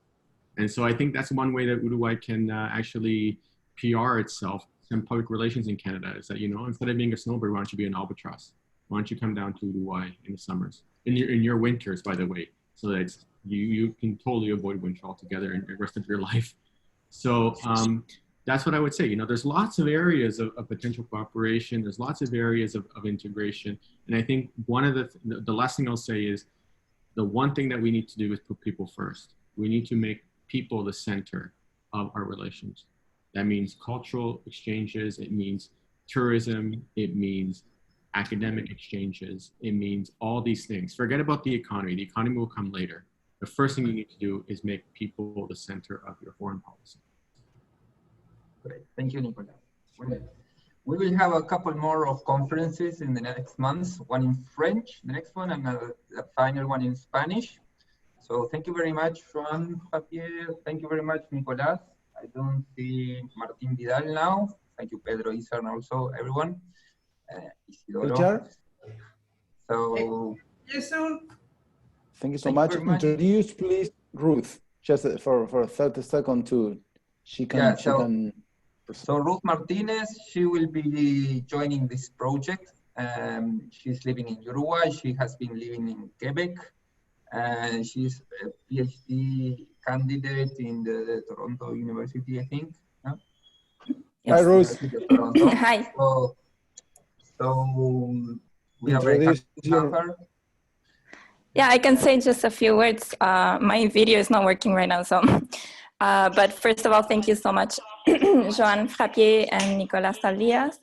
And so I think that's one way that Uruguay can actually PR itself, and public relations in Canada, is that, you know, instead of being a snowbird, why don't you be an albatross? Why don't you come down to Uruguay in the summers, in your winters, by the way, so that it's, you can totally avoid winter altogether in the rest of your life. So that's what I would say. You know, there's lots of areas of potential cooperation. There's lots of areas of integration. And I think one of the last thing I'll say is, the one thing that we need to do is put people first. We need to make people the center of our relations. That means cultural exchanges. It means tourism. It means academic exchanges. It means all these things. Forget about the economy. The economy will come later. The first thing you need to do is make people the center of your foreign policy. Great, thank you, Nicolás. We will have a couple more of conferences in the next months, one in French, the next one, and the final one in Spanish. So thank you very much, Joanne Frappier. Thank you very much, Nicolás. I don't see Martin Vidal now. Thank you, Pedro Izar, and also everyone. Isidoro. So, yes, sir. Thank you so much. Introduce, please, Ruth, just for 30 seconds to, she can. So Ruth Martinez, she will be joining this project. She's living in Uruguay. She has been living in Quebec. And she's a PhD candidate in the Toronto University, I think. No? Yes. Hi, Ruth. Hi. So we are very happy to have her. Yeah, I can say just a few words. My video is not working right now, so. But first of all, thank you so much, Joanne Frappier and Nicolás Saldías,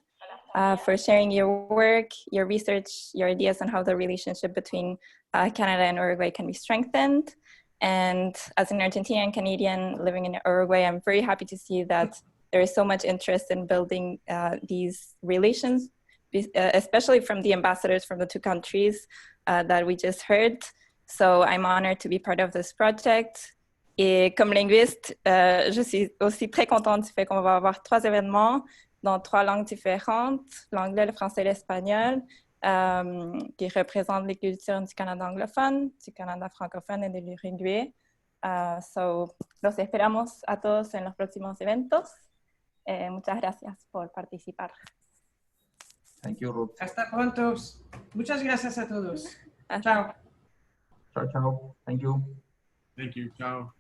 for sharing your work, your research, your ideas on how the relationship between Canada and Uruguay can be strengthened. And as an Argentinian-Canadian living in Uruguay, I'm very happy to see that there is so much interest in building these relations, especially from the ambassadors from the two countries that we just heard. So I'm honored to be part of this project. Et comme linguiste, je suis aussi très contente du fait qu'on va avoir 3 événements dans 3 langues différentes, l'anglais, le français et l'espagnol. qui représente les cultures du Canada anglophone, du Canada francophone et de l'Uruguay. Los esperamos a todos en los próximos eventos. Muchas gracias por participar. Thank you, Ruth. Hasta pronto. Muchas gracias a todos. Hasta Chao. Ciao, ciao. Thank you. Thank you. Ciao.